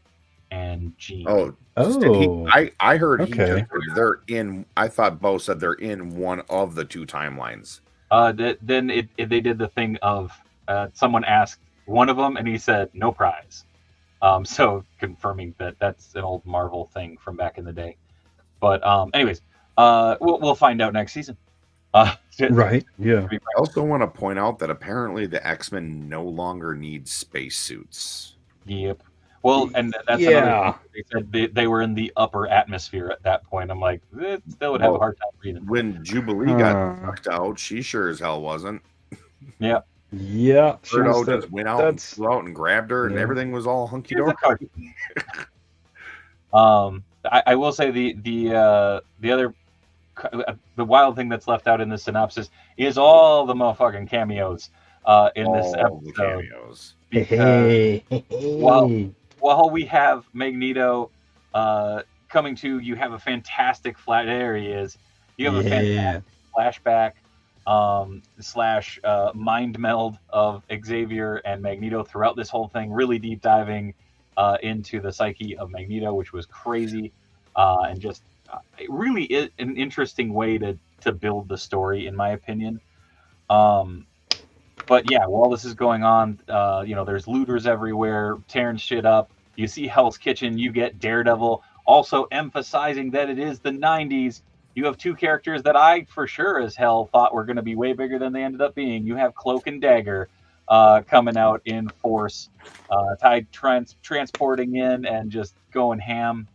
and Jean. I heard Okay. he just said they're in. I thought Bo said they're in one of the two timelines. Then they did the thing of someone asked one of them, and he said no prize. So confirming that that's an old Marvel thing from back in the day. But anyways, we'll find out next season. Right. Yeah. I also want to point out that apparently the X-Men no longer need spacesuits. Yep. Well, and that's another thing. They said they were in the upper atmosphere at that point. I'm like, it still would have a hard time breathing. When Jubilee got knocked out, she sure as hell wasn't. Yeah. Yeah. Birdo just went out and flew out and grabbed her, and everything was all hunky dory. I will say the other the wild thing that's left out in the synopsis is all the motherfucking cameos in this episode. The cameos. While we have Magneto coming to, you have a fantastic there he is. You have a fantastic flashback slash mind meld of Xavier and Magneto throughout this whole thing, really deep diving into the psyche of Magneto, which was crazy, and just it really is an interesting way to build the story, in my opinion. But yeah, while this is going on, there's looters everywhere, tearing shit up. You see Hell's Kitchen, you get Daredevil, also emphasizing that it is the 90s. You have two characters that I, for sure as hell, thought were going to be way bigger than they ended up being. You have Cloak and Dagger coming out in force, transporting in and just going ham.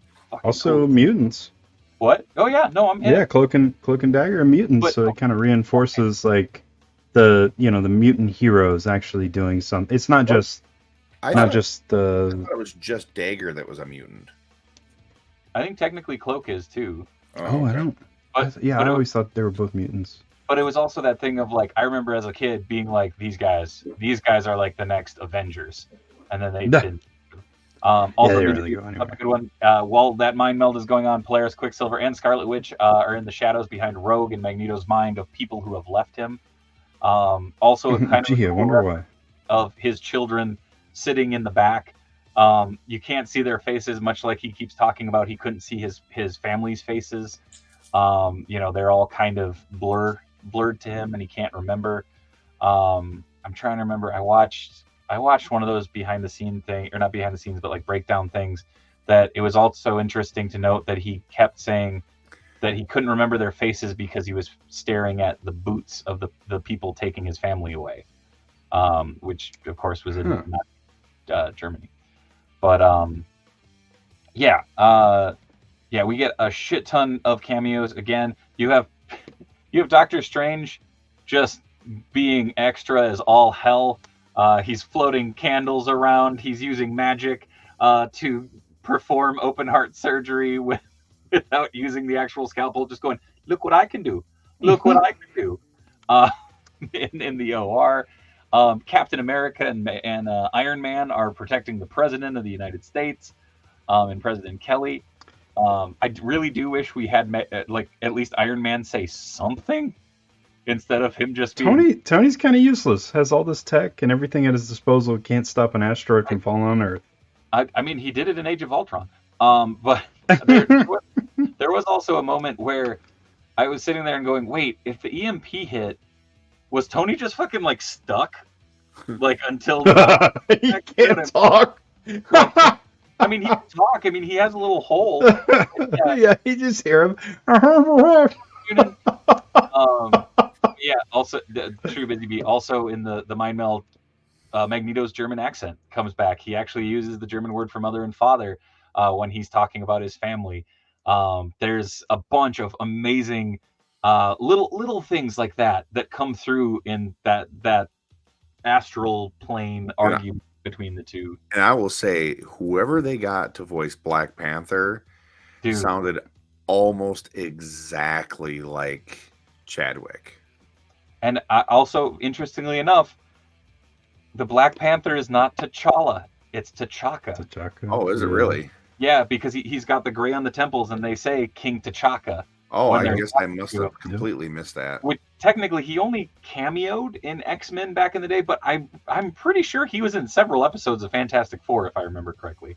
Also, cool. Mutants. What? Oh yeah, no, I'm in. Yeah, Cloak and Dagger are mutants, so it kind of reinforces like the mutant heroes actually doing something. It's not just I thought it was just Dagger that was a mutant. I think technically Cloak is too. Oh, I don't. I always thought they were both mutants. But it was also that thing of like, I remember as a kid being like, these guys are like the next Avengers, and then they didn't. Also, really go anyway. A good one. While that mind meld is going on, Polaris, Quicksilver, and Scarlet Witch are in the shadows behind Rogue and Magneto's mind of people who have left him. Also, kind of I wonder why. Of his children sitting in the back. You can't see their faces, much like he keeps talking about. He couldn't see his family's faces. They're all kind of blurred to him, and he can't remember. I'm trying to remember. I watched one of those behind the scene thing, or not behind the scenes, but like breakdown things. That it was also interesting to note that he kept saying that he couldn't remember their faces because he was staring at the boots of the people taking his family away, which of course was in Germany. But we get a shit ton of cameos. Again, you have Doctor Strange just being extra as all hell. He's floating candles around. He's using magic to perform open heart surgery without using the actual scalpel. Just going, look what I can do. Look what I can do. In the OR. Captain America and Iron Man are protecting the President of the United States and President Kelly. I really do wish we had at least Iron Man say something instead of him just being... Tony's kind of useless. Has all this tech and everything at his disposal. Can't stop an asteroid from falling on Earth. I mean, he did it in Age of Ultron. But there was also a moment where I was sitting there and going, wait, if the EMP hit, was Tony just fucking like stuck? Like until he can't talk. I mean, he can talk. I mean, he has a little hole. Yeah, you just hear him. Also, True Busy Bee. Also in the mind meld, Magneto's German accent comes back. He actually uses the German word for mother and father when he's talking about his family. There's a bunch of amazing little things like that come through in that astral plane argument between the two. And I will say, whoever they got to voice Black Panther sounded almost exactly like Chadwick. And also, interestingly enough, the Black Panther is not T'Challa; it's T'Chaka. Oh, is it really? Yeah, because he's got the gray on the temples, and they say King T'Chaka. Oh, I guess I must have completely missed that. Which, technically, he only cameoed in X-Men back in the day, but I'm pretty sure he was in several episodes of Fantastic Four, if I remember correctly.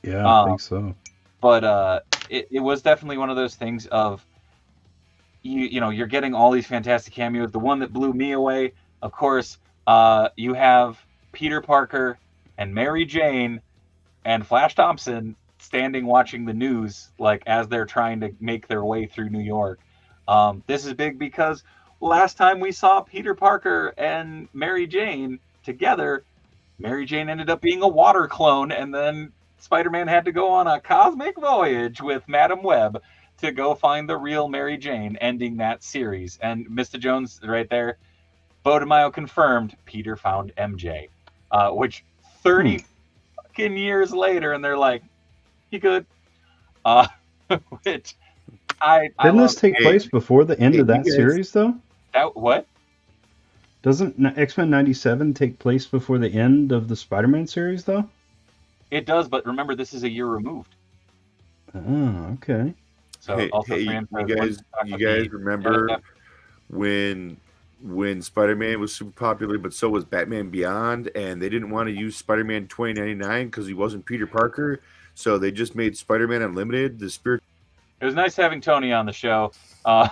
Yeah, I think so. But it was definitely one of those things of, you're getting all these fantastic cameos. The one that blew me away, of course, you have Peter Parker and Mary Jane and Flash Thompson standing watching the news, like as they're trying to make their way through New York. This is big because last time we saw Peter Parker and Mary Jane together, Mary Jane ended up being a water clone, and then Spider-Man had to go on a cosmic voyage with Madam Web to go find the real Mary Jane, ending that series. And Mr. Jones right there, Bodemayo confirmed Peter found MJ, which 30 fucking years later, and they're like, he could. Which didn't this take place before the end of that series, though? What? Doesn't X-Men 97 take place before the end of the Spider-Man series, though? It does, but remember, this is a year removed. Oh, okay. So you guys remember when Spider-Man was super popular, but so was Batman Beyond, and they didn't want to use Spider-Man 2099 because he wasn't Peter Parker, so they just made Spider-Man Unlimited the spirit. It was nice having Tony on the show. No,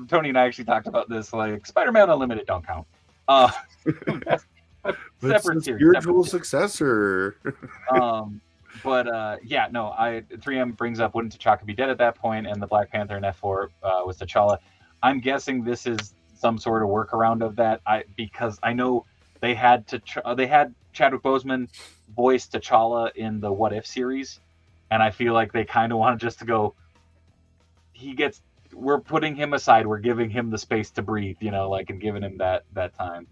Tony and I actually talked about this. Like, Spider-Man Unlimited don't count. That's separate series, spiritual successor. Yeah, no. 3M brings up, wouldn't T'Chaka be dead at that point? And the Black Panther in F4 was T'Challa. I'm guessing this is some sort of workaround of that. Because I know they had Chadwick Boseman voice T'Challa in the What If series, and I feel like they kind of wanted just to go. We're putting him aside. We're giving him the space to breathe, and giving him that time.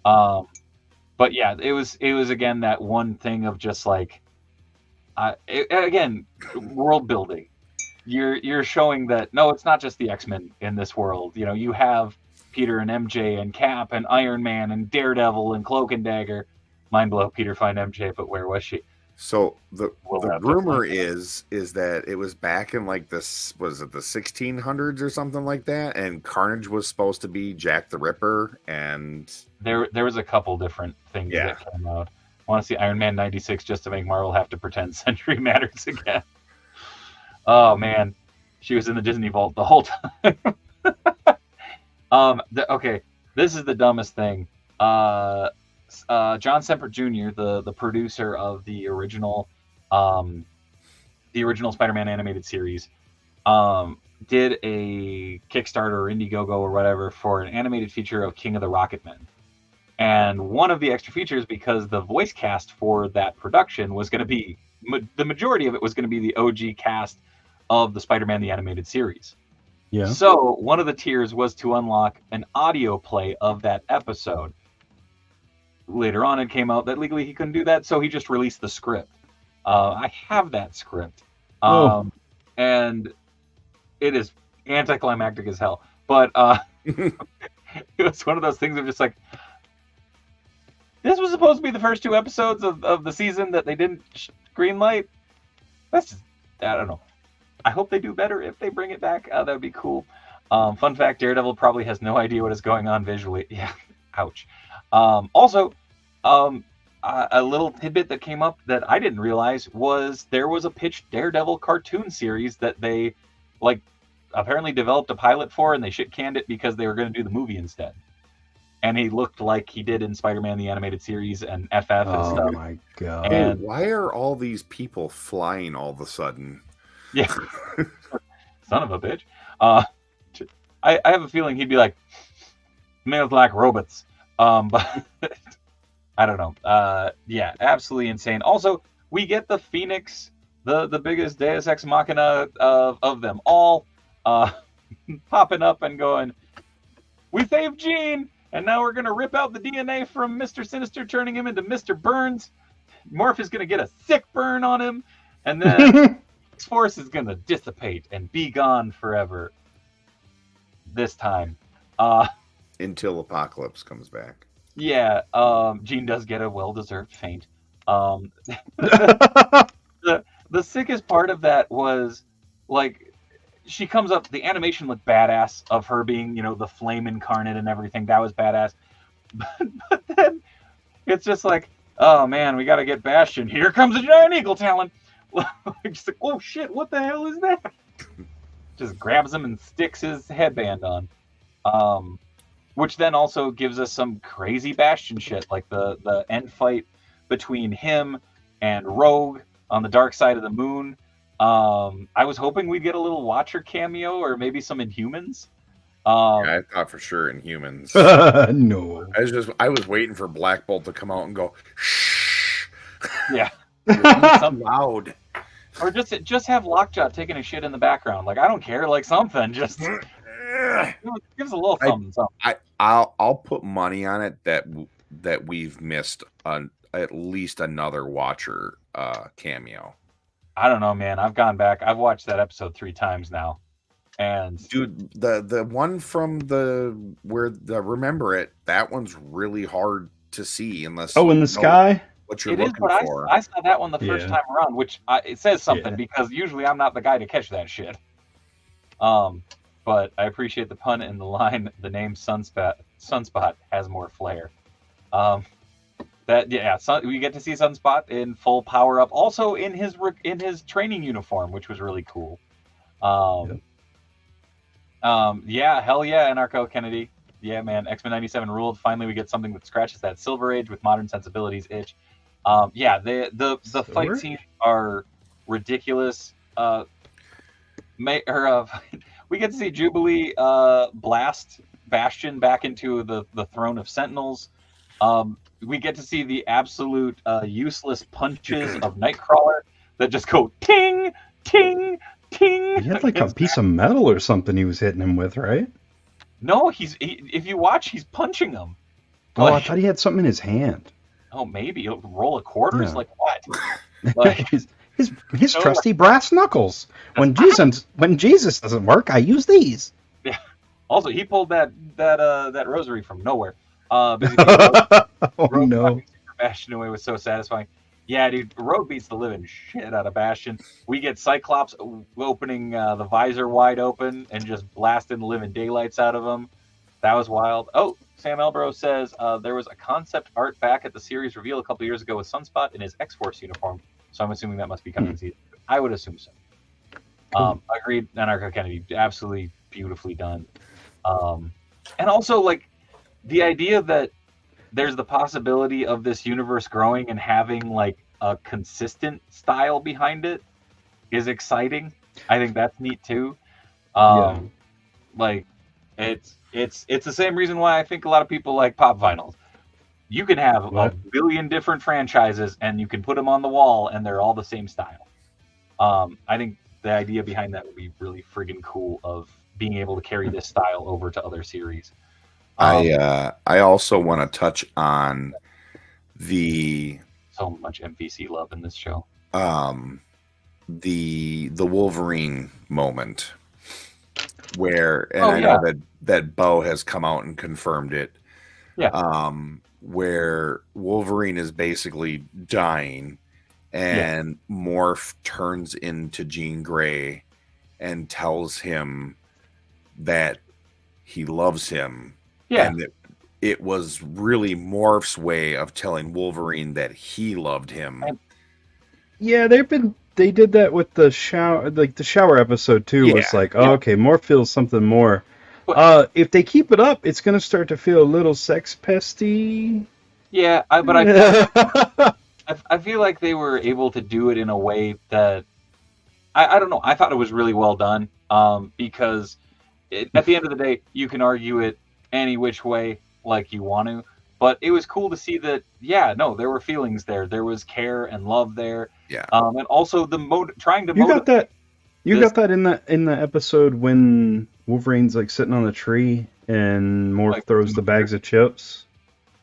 But yeah, it was again that one thing of just like. Again, world building. You're showing that no, it's not just the X-Men in this world. You have Peter and MJ and Cap and Iron Man and Daredevil and Cloak and Dagger. Mind blow, Peter find MJ, but where was she? So the rumor is that it was back in like this, was it the 1600s or something like that, and Carnage was supposed to be Jack the Ripper, and there was a couple different things that came out. I want to see Iron Man 96 just to make Marvel have to pretend Century matters again. Oh man, she was in the Disney Vault the whole time. Okay, this is the dumbest thing. John Semper Jr., the producer of the original Spider-Man animated series, did a Kickstarter or Indiegogo or whatever for an animated feature of King of the Rocketmen. And one of the extra features, because the voice cast for that production was going to be, the majority of it was going to be the OG cast of the Spider-Man the Animated Series. Yeah. So one of the tiers was to unlock an audio play of that episode. Later on, it came out that legally he couldn't do that, so he just released the script. I have that script. And it is anticlimactic as hell. But it was one of those things of just like, this was supposed to be the first 2 episodes of the season that they didn't greenlight. That's just, I don't know. I hope they do better if they bring it back. That would be cool. Fun fact, Daredevil probably has no idea what is going on visually. Yeah, ouch. Also, a little tidbit that came up that I didn't realize was there was a pitched Daredevil cartoon series that they, apparently developed a pilot for, and they shit-canned it because they were going to do the movie instead. And he looked like he did in Spider-Man the Animated Series and FF and stuff. Oh my god! And why are all these people flying all of a sudden? Yeah. son of a bitch. Uh, I have a feeling he'd be like, males like robots. But I don't know. Yeah, absolutely insane. Also, we get the Phoenix, the biggest Deus Ex Machina of them all, popping up and going, "We saved Gene, and now we're gonna rip out the DNA from Mr. Sinister, turning him into Mr. Burns. Morph is gonna get a sick burn on him, and then X-Force is gonna dissipate and be gone forever. This time." Until Apocalypse comes back. Yeah, Gene does get a well-deserved faint. The sickest part of that was, like, she comes up, the animation looked badass of her being, the flame incarnate and everything. That was badass. But then it's just like, oh man, we gotta get Bastion. Here comes a giant eagle talon. Just like, oh shit, what the hell is that? Just grabs him and sticks his headband on. Which then also gives us some crazy Bastion shit, like the end fight between him and Rogue on the dark side of the moon. I was hoping we'd get a little Watcher cameo or maybe some Inhumans. I thought for sure Inhumans. No. I was waiting for Black Bolt to come out and go, shh. Yeah. Something loud. Or just have Lockjaw taking a shit in the background. Like, I don't care, like something. Just give us a little something. I'll put money on it that we've missed at least another Watcher cameo. I don't know, man. I've gone back. I've watched that episode 3 times now. And dude, the one from Remember It, that one's really hard to see unless in the sky. What you're looking for. I saw that one the first time around, which it says something because usually I'm not the guy to catch that shit. But I appreciate the pun in the line. The name Sunspot has more flair. We get to see Sunspot in full power up, also in his training uniform, which was really cool. Hell yeah, Anarcho Kennedy. Yeah, man, X-Men 97 ruled. Finally, we get something that scratches that Silver Age with modern sensibilities itch. The fight scenes are ridiculous. We get to see Jubilee blast Bastion back into the throne of Sentinels. We get to see the absolute useless punches of Nightcrawler that just go ting, ting, ting. He had like a piece of metal or something he was hitting him with, right? No, if you watch, he's punching him. Oh, I thought he had something in his hand. Oh, maybe a roll of quarters. Yeah. Like what? Like, his trusty brass knuckles. When Jesus doesn't work, I use these. Yeah. Also, he pulled that rosary from nowhere. No! Super Bastion away was so satisfying. Yeah, dude, Rogue beats the living shit out of Bastion. We get Cyclops opening the visor wide open and just blasting the living daylights out of him. That was wild. Oh, Sam Elbro says there was a concept art back at the series reveal a couple years ago with Sunspot in his X-Force uniform. So I'm assuming that must be coming season. I would assume so. Cool. Agreed. Anarcho Kennedy, absolutely beautifully done. And also, like, the idea that there's the possibility of this universe growing and having like a consistent style behind it is exciting. I think that's neat too. Like it's the same reason why I think a lot of people like pop vinyls. You can have a billion different franchises and you can put them on the wall and they're all the same style. I think the idea behind that would be really friggin' cool, of being able to carry this style over to other series. I also want to touch on so much MVC love in this show. The Wolverine moment where, and I know that Bo has come out and confirmed it. Yeah. Where Wolverine is basically dying, and Morph turns into Jean Grey and tells him that he loves him. Yeah. And that it was really Morph's way of telling Wolverine that he loved him. Yeah, they did that with the shower episode too. Yeah. It's like, okay, Morph feels something more. If they keep it up, it's going to start to feel a little sex pesty. Yeah, I feel like they were able to do it in a way that I don't know. I thought it was really well done. Because at the end of the day, you can argue it any which way like you want to, but it was cool to see that. Yeah, no, there were feelings there. There was care and love there. Yeah. And also trying to You got motivate. that. You This, got that in the episode when Wolverine's like sitting on the tree and Morph like, throws the bags of chips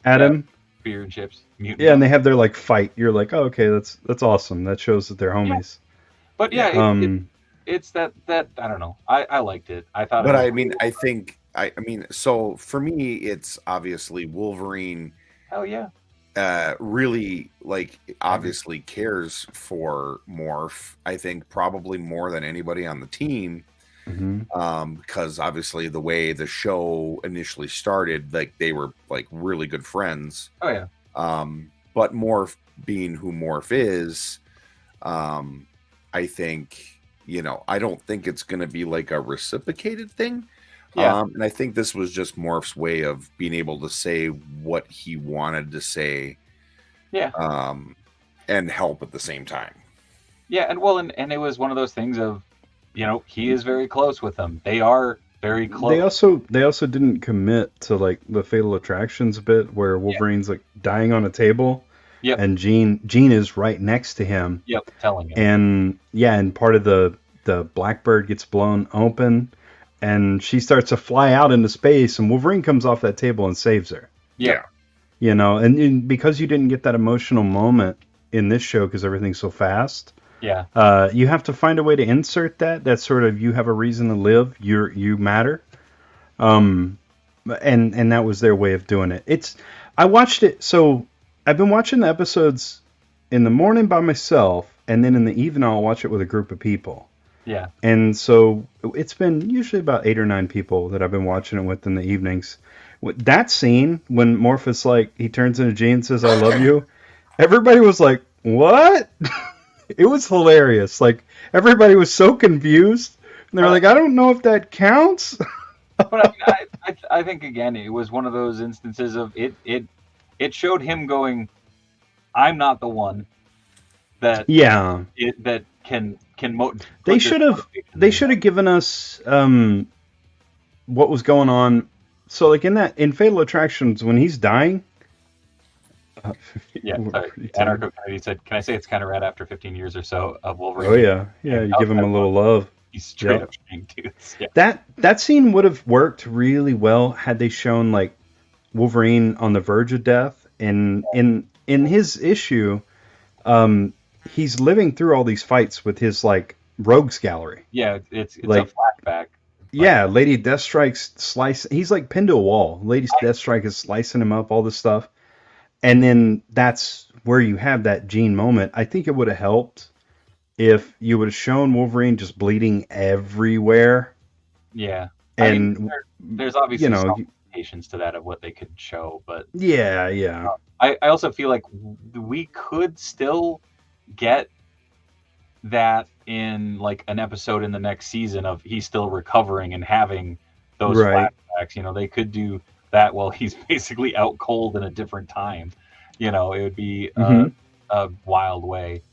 at Yeah. him. beer and chips. Mutant Yeah, and Dog. they have their like fight. You're like, oh, okay, that's awesome. That shows that they're homies. But yeah, Yeah. it's that I don't know. I liked it. I thought. But it was I mean, I mean, so for me, it's obviously Wolverine. hell yeah. Really, like, obviously cares for Morph. I think probably more than anybody on the team. Mhm. Because obviously the way the show initially started, like they were like really good friends. Oh yeah. But Morph being who Morph is, I think, I don't think it's going to be like a reciprocated thing. Yeah. And I think this was just Morph's way of being able to say what he wanted to say, Yeah. and help at the same time. Yeah, and it was one of those things of, he is very close with them. They are very close. They also didn't commit to like the Fatal Attractions bit where Wolverine's like dying on a table, Yep. and Jean is right next to him, Yep. Telling him. and part of the Blackbird gets blown open, and she starts to fly out into space, and Wolverine comes off that table and saves her. Yeah. And because you didn't get that emotional moment in this show because everything's so fast. Yeah. You have to find a way to insert that sort of you have a reason to live, you matter, and that was their way of doing it. I watched it, so I've been watching the episodes in the morning by myself, and then in the evening I'll watch it with a group of people. Yeah. And so it's been usually about 8 or 9 people that I've been watching it with in the evenings. That scene when Morpheus he turns into Jean and says I love you, everybody was like, what? It was hilarious. Like, everybody was so confused. And they were like, I don't know if that counts. But I mean, I think again, it was one of those instances of it showed him going, I'm not the one that Yeah. that can They should have given us what was going on. So like in Fatal Attractions when he's dying. Yeah, sorry. Anarcho Kennedy said, "Can I say it's kind of rad after 15 years or so of Wolverine?" Oh yeah, you give him a little love. He's straight up shooting dudes. Yeah. That scene would have worked really well had they shown like Wolverine on the verge of death, and in his issue, he's living through all these fights with his like rogues gallery. Yeah, it's like, a flashback. Yeah, Lady Deathstrike's slice. He's like pinned to a wall. Lady Deathstrike is slicing him up, all this stuff. And then that's where you have that Jean moment. I think it would have helped if you would have shown Wolverine just bleeding everywhere. Yeah. And there's obviously some limitations to that of what they could show, but yeah. I also feel like we could still get that in like an episode in the next season of he's still recovering and having those flashbacks. They could do that while he's basically out cold in a different time. It would be a wild way.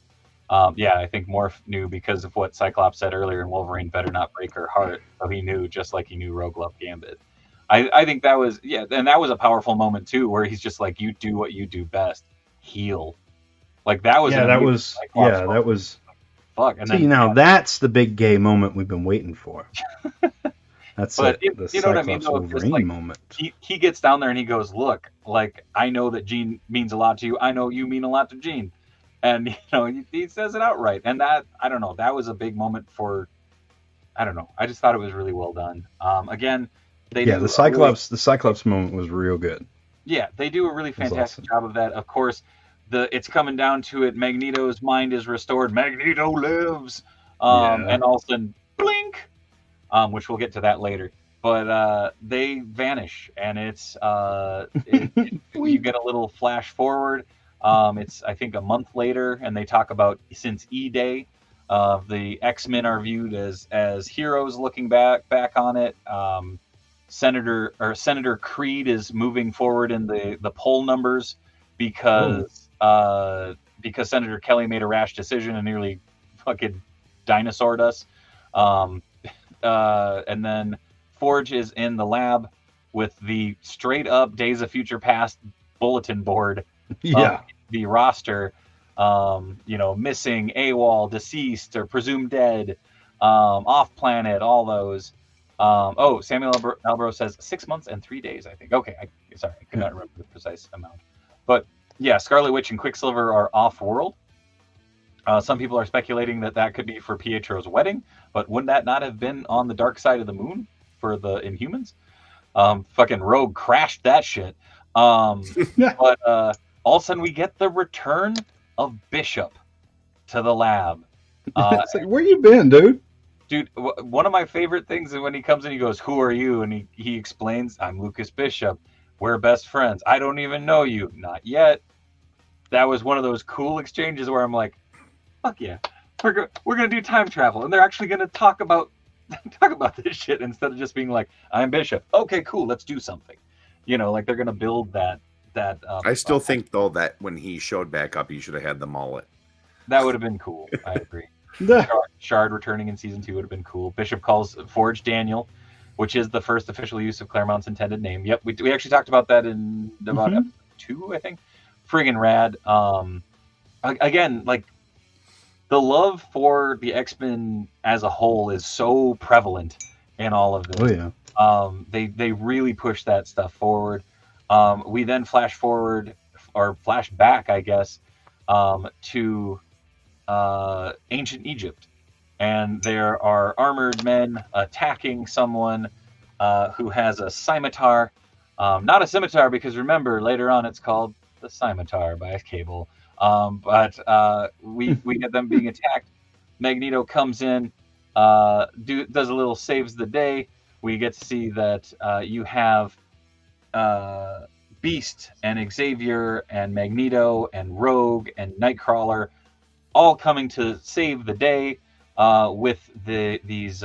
I think Morph knew because of what Cyclops said earlier, and Wolverine better not break her heart. So he knew, just like he knew Rogue Love Gambit. I think that was, and that was a powerful moment too, where he's just like, you do what you do best, heal. Like that was, that was fuck. And see, now that's the big gay moment we've been waiting for. That's the you know what I mean? Wolverine like, moment. He gets down there and he goes, look, like, I know that Jean means a lot to you. I know you mean a lot to Jean. And, he says it outright. And that, I don't know, that was a big moment for, I don't know. I just thought it was really well done. Again, the Cyclops moment was real good. Yeah, they do a really fantastic job of that. Of course, it's coming down to it. Magneto's mind is restored. Magneto lives. And all of a sudden, blink. Which we'll get to that later. But they vanish, and it's you get a little flash forward. It's I think a month later, and they talk about since E-Day, the X-Men are viewed as heroes. Looking back on it, Senator Creed is moving forward in the poll numbers because Senator Kelly made a rash decision and nearly fucking dinosaured us. And then Forge is in the lab with the straight up Days of Future Past bulletin board of the roster. Missing, AWOL, deceased, or presumed dead, off planet, all those. Samuel Albro says 6 months and 3 days, I think. Okay, sorry, I could not remember the precise amount. But yeah, Scarlet Witch and Quicksilver are off world. Some people are speculating that could be for Pietro's wedding, but wouldn't that not have been on the dark side of the moon for the Inhumans? Fucking Rogue crashed that shit. But all of a sudden we get the return of Bishop to the lab. It's like, where you been, dude? Dude, one of my favorite things is when he comes in, he goes, "Who are you?" And he explains, "I'm Lucas Bishop. We're best friends. I don't even know you. Not yet." That was one of those cool exchanges where I'm like, fuck yeah, we're gonna do time travel, and they're actually gonna talk about this shit instead of just being like, "I'm Bishop." Okay, cool, let's do something. Like they're gonna build that. I still think though that when he showed back up, he should have had the mullet. That would have been cool. I agree. Shard returning in season 2 would have been cool. Bishop calls Forge Daniel, which is the first official use of Claremont's intended name. Yep, we actually talked about that in about episode 2, I think. Friggin' rad. Again, like, the love for the X-Men as a whole is so prevalent in all of this. Oh yeah. They really push that stuff forward. We then flash forward, or flash back, I guess, to ancient Egypt, and there are armored men attacking someone who has a scimitar. Not a scimitar, because remember, later on it's called the Scimitar by Cable. But we get them being attacked. Magneto comes in, does a little saves the day. We get to see that you have Beast and Xavier and Magneto and Rogue and Nightcrawler all coming to save the day with these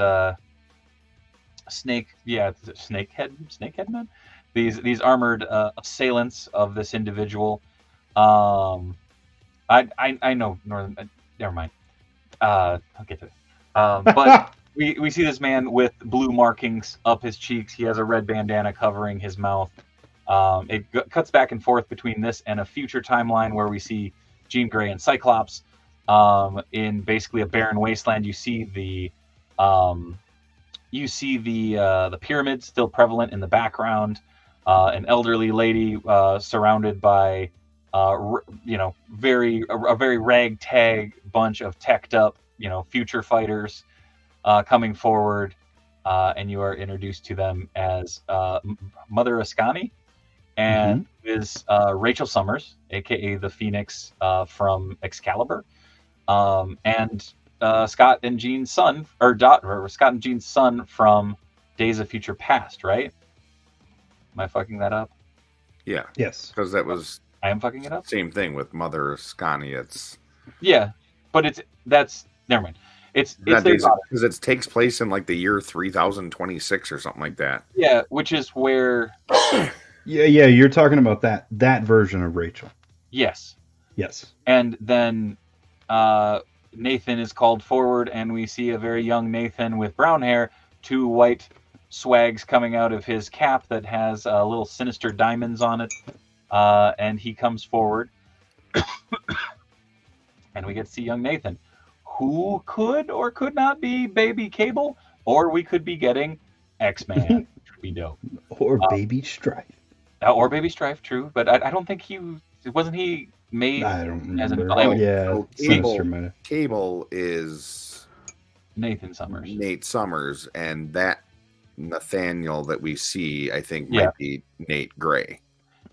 snakehead men, these armored assailants of this individual. I know Northern. Never mind. I'll get to it. But we see this man with blue markings up his cheeks. He has a red bandana covering his mouth. It cuts back and forth between this and a future timeline where we see Jean Grey and Cyclops in basically a barren wasteland. You see the pyramids still prevalent in the background. An elderly lady surrounded by a very ragtag bunch of teched up future fighters coming forward, and you are introduced to them as Mother Ascani, and is Rachel Summers, aka the Phoenix from Excalibur, and Scott and Jean's son, Scott and Jean's son from Days of Future Past, right? Am I fucking that up? Yeah. Yes. Because that was... I am fucking it up? Same thing with Mother Ascani. It's... Yeah, but never mind. It's because it takes place in like the year 3026 or something like that. Yeah, which is where... yeah, you're talking about that version of Rachel. Yes. And then Nathan is called forward, and we see a very young Nathan with brown hair, 2 white swags coming out of his cap that has little sinister diamonds on it, and he comes forward, and we get to see young Nathan, who could or could not be Baby Cable, or we could be getting X-Man, which would be dope. Or Baby Strife. Or Baby Strife, true, but I don't think wasn't he made I don't remember. as an Cable is Nathan Summers. Nate Summers, and that Nathaniel that we see, I think, might be Nate Gray.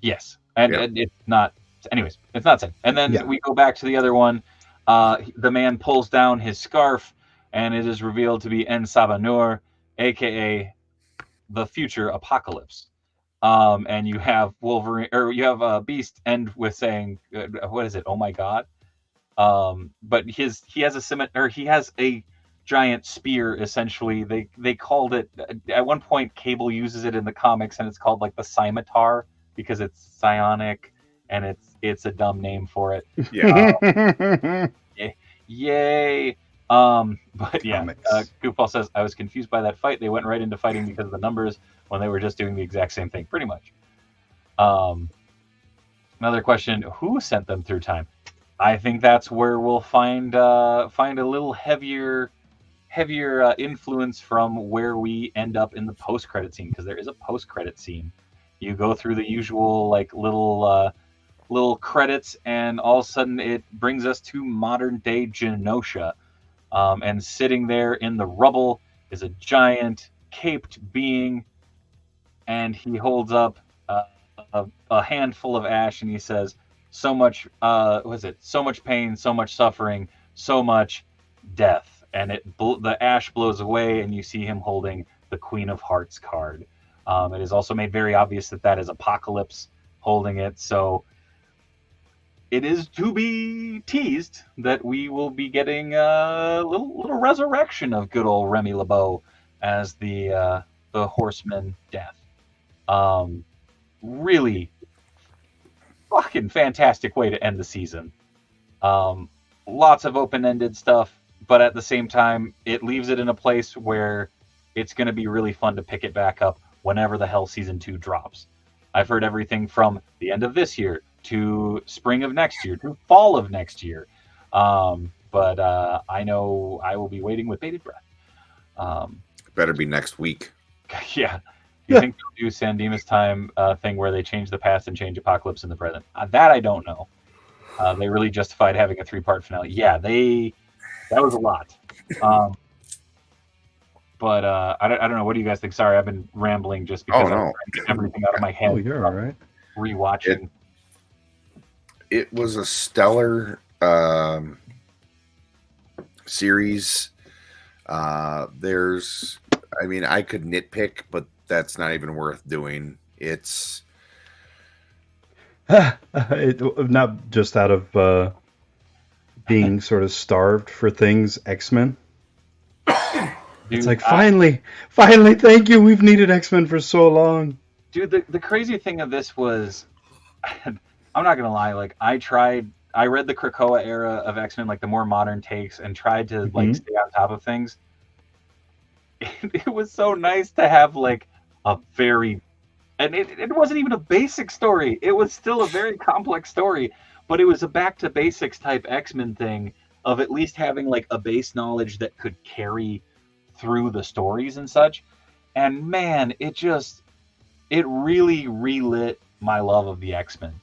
Yes, and it's not. Anyways, it's not said. And then we go back to the other one. The man pulls down his scarf, and it is revealed to be En Sabanur, aka the future Apocalypse. And you have Wolverine, or you have Beast end with saying, "What is it? Oh my God!" But he has a giant spear. Essentially, they called it at one point. Cable uses it in the comics, and it's called like the scimitar because it's psionic, and it's a dumb name for it. Yeah. Yay! But yeah, Comics. Goofball says, I was confused by that fight. They went right into fighting because of the numbers when they were just doing the exact same thing, pretty much. Another question, who sent them through time? I think that's where we'll find a little heavier influence from where we end up in the post-credit scene, because there is a post-credit scene. You go through the usual like little credits, and all of a sudden it brings us to modern day Genosha. And sitting there in the rubble is a giant caped being, and he holds up a handful of ash, and he says, "So much, so much pain, so much suffering, so much death." And the ash blows away, and you see him holding the Queen of Hearts card. It is also made very obvious that is Apocalypse holding it. So it is to be teased that we will be getting a little resurrection of good old Remy LeBeau as the Horseman Death. Really fucking fantastic way to end the season. Lots of open-ended stuff, but at the same time, it leaves it in a place where it's going to be really fun to pick it back up whenever the hell season 2 drops. I've heard everything from the end of this year to spring of next year to fall of next year. But I know I will be waiting with bated breath. Better be next week. Yeah. Do you think they'll do San Dimas time thing where they change the past and change Apocalypse in the present? That I don't know. They really justified having a 3-part finale. Yeah, that was a lot. But I don't know. What do you guys think? Sorry, I've been rambling just because I'm trying to get everything out of my head. Oh, you're all right. Rewatching. It was a stellar series. I could nitpick, but that's not even worth doing. It's not just out of being sort of starved for things. X-Men. Dude, it's like finally, thank you. We've needed X-Men for so long. Dude, the crazy thing of this was, I'm not gonna lie. Like I read the Krakoa era of X-Men, like the more modern takes, and tried to like stay on top of things. It was so nice to have like a very, and it wasn't even a basic story. It was still a very complex story, but it was a back to basics type X-Men thing of at least having like a base knowledge that could carry through the stories and such. And man, it really relit my love of the X-Men.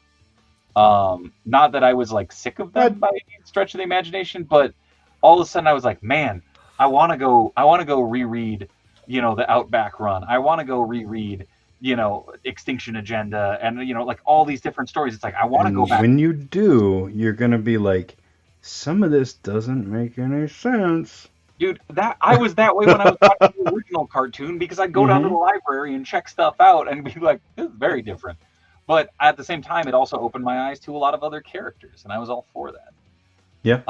Not that I was like sick of them by any stretch of the imagination, but all of a sudden I was like, man, I want to go reread, the Outback Run. I want to go reread, Extinction Agenda, and like all these different stories. It's like I want to go back. When you do, you're gonna be like, some of this doesn't make any sense. Dude, I was that way when I was watching the original cartoon, because I'd go down to the library and check stuff out and be like, this is very different. But at the same time, it also opened my eyes to a lot of other characters, and I was all for that. Yeah.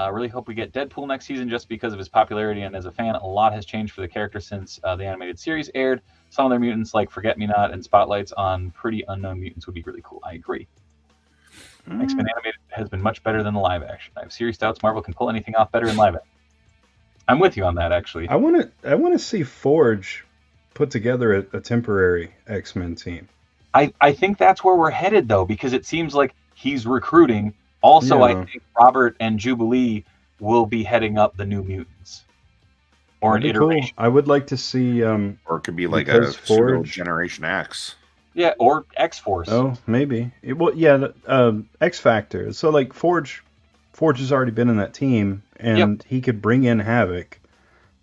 Really hope we get Deadpool next season just because of his popularity, and as a fan, a lot has changed for the character since the animated series aired. Some of their mutants, like Forget-Me-Not and spotlights on pretty unknown mutants, would be really cool. I agree. X-Men animated has been much better than the live action. I have serious doubts Marvel can pull anything off better in live action. I'm with you on that, actually. I want to see Forge put together a temporary X-Men team. I think that's where we're headed, though, because it seems like he's recruiting. Also, I think Robert and Jubilee will be heading up the New Mutants. Or an iteration. Cool. I would like to see... or it could be like a pseudo Generation X. Yeah, or X-Force. Oh, maybe. X Factor. So, like, Forge has already been in that team, and he could bring in Havoc.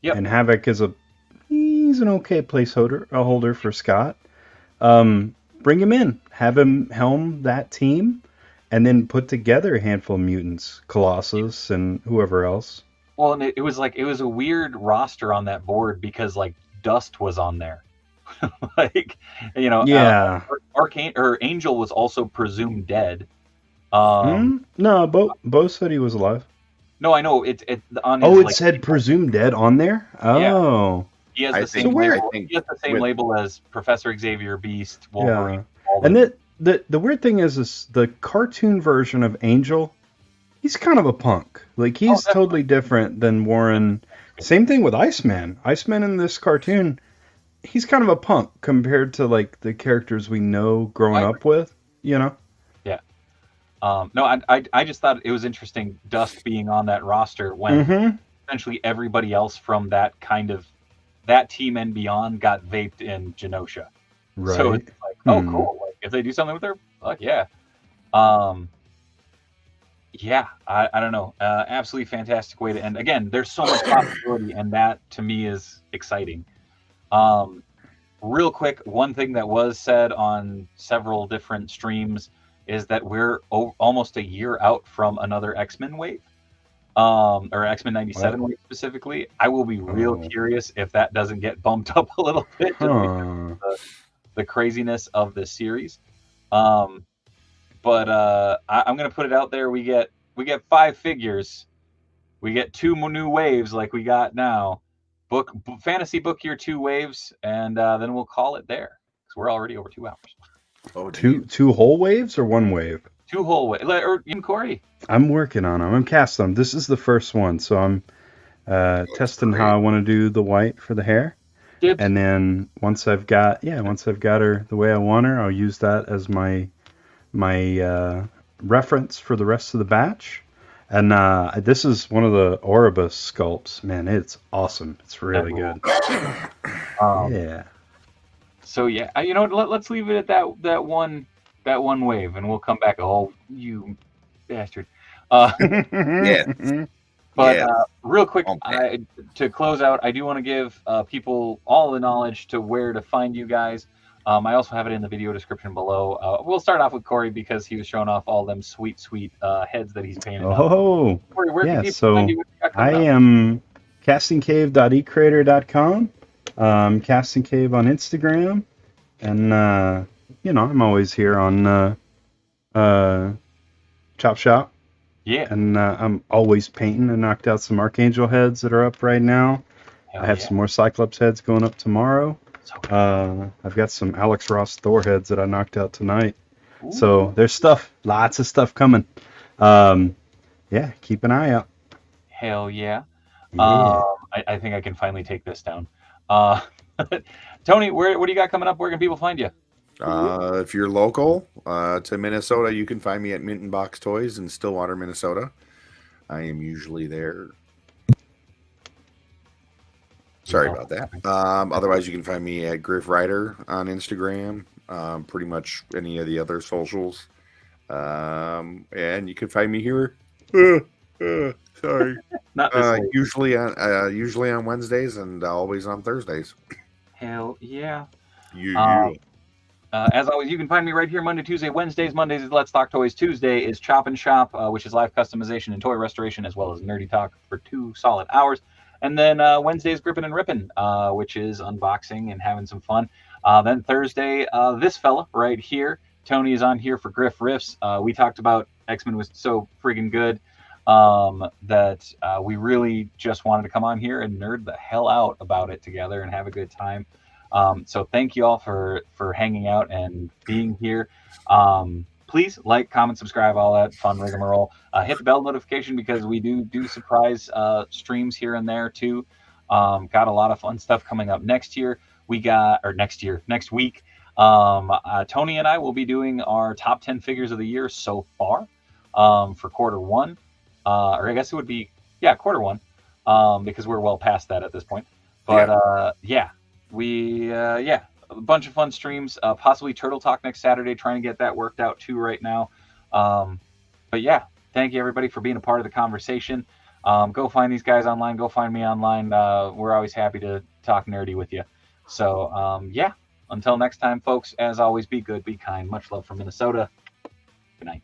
Yep. And Havoc is he's an okay placeholder for Scott. Bring him in. Have him helm that team, and then put together a handful of mutants. Colossus and whoever else. Well, and it was a weird roster on that board because, like, Dust was on there. Arcane or Angel was also presumed dead. No, Bo said he was alive. No, I know it on his, it said presumed dead on there. Oh, he has the same label. He has the same label as Professor Xavier, Beast, Wolverine. Yeah. And the weird thing is the cartoon version of Angel he's kind of a punk. Like, he's totally different than Warren. Same thing with Iceman. Iceman in this cartoon, he's kind of a punk compared to like the characters we know growing up with, you know? Yeah. No, I just thought it was interesting Dusk being on that roster when essentially everybody else from that team and beyond got vaped in Genosha. Right. So it's like, oh, cool. Like, if they do something with her, fuck yeah. Yeah, I don't know. Absolutely fantastic way to end. Again, there's so much possibility, and that to me is exciting. Real quick, one thing that was said on several different streams is that we're almost a year out from another X-Men wave, or X-Men 97 wave specifically. I will be real curious if that doesn't get bumped up a little bit just because of the craziness of the series. But I'm gonna put it out there. We get 5 figures. We get 2 new waves like we got now. Fantasy book year 2 waves, and then we'll call it there because we're already over 2 hours. Oh, two whole waves or one wave? 2 whole waves. Or even Corey. I'm working on them. I'm casting them. This is the first one, so I'm testing how I want to do the white for the hair. Dibs. And then once I've got her the way I want her, I'll use that as my reference for the rest of the batch. And this is one of the Oribus sculpts. Man, it's awesome. It's really good. Yeah. So yeah, you know what? Let's leave it at that one wave, and we'll come back. Oh, you bastard! Yeah. But real quick, to close out, I do want to give people all the knowledge to where to find you guys. I also have it in the video description below. We'll start off with Corey because he was showing off all them sweet heads that he's painted. Oh, Corey, where can people so find you? I am castingcave.ecreator.com, Casting Cave on Instagram, and I'm always here on Chop Shop. Yeah. And I'm always painting. I knocked out some Archangel heads that are up right now. I have some more Cyclops heads going up tomorrow. I've got some Alex Ross Thor heads that I knocked out tonight. Ooh. So there's lots of stuff coming. Keep an eye out. Hell yeah. I think I can finally take this down. Tony, what do you got coming up? Where can people find you? If you're local to Minnesota, you can find me at Mint and Box Toys in Stillwater, Minnesota. I am usually there. Sorry about that. Otherwise, you can find me at Griff Rider on Instagram. Pretty much any of the other socials. And you can find me here. Sorry. Usually on Wednesdays and always on Thursdays. Hell yeah. You. As always, you can find me right here Monday, Tuesday, Wednesdays. Mondays is Let's Talk Toys. Tuesday is Chop and Shop, which is live customization and toy restoration, as well as nerdy talk for 2 solid hours. And then Wednesday is Grippin' and Rippin', which is unboxing and having some fun. Then Thursday, this fella right here, Tony, is on here for Griff Riffs. We talked about X-Men was so friggin' good that we really just wanted to come on here and nerd the hell out about it together and have a good time. So thank you all for hanging out and being here. Please like, comment, subscribe, all that fun rigmarole. Hit the bell notification because we do surprise streams here and there too. Got a lot of fun stuff coming up next week. Tony and I will be doing our top 10 figures of the year so far for quarter 1. Or I guess it would be, quarter 1, because we're well past that at this point. But a bunch of fun streams, possibly Turtle Talk next Saturday, trying to get that worked out too right now. But yeah, thank you everybody for being a part of the conversation. Go find these guys online, go find me online. We're always happy to talk nerdy with you. So until next time, folks, as always, be good, be kind. Much love from Minnesota. Good night.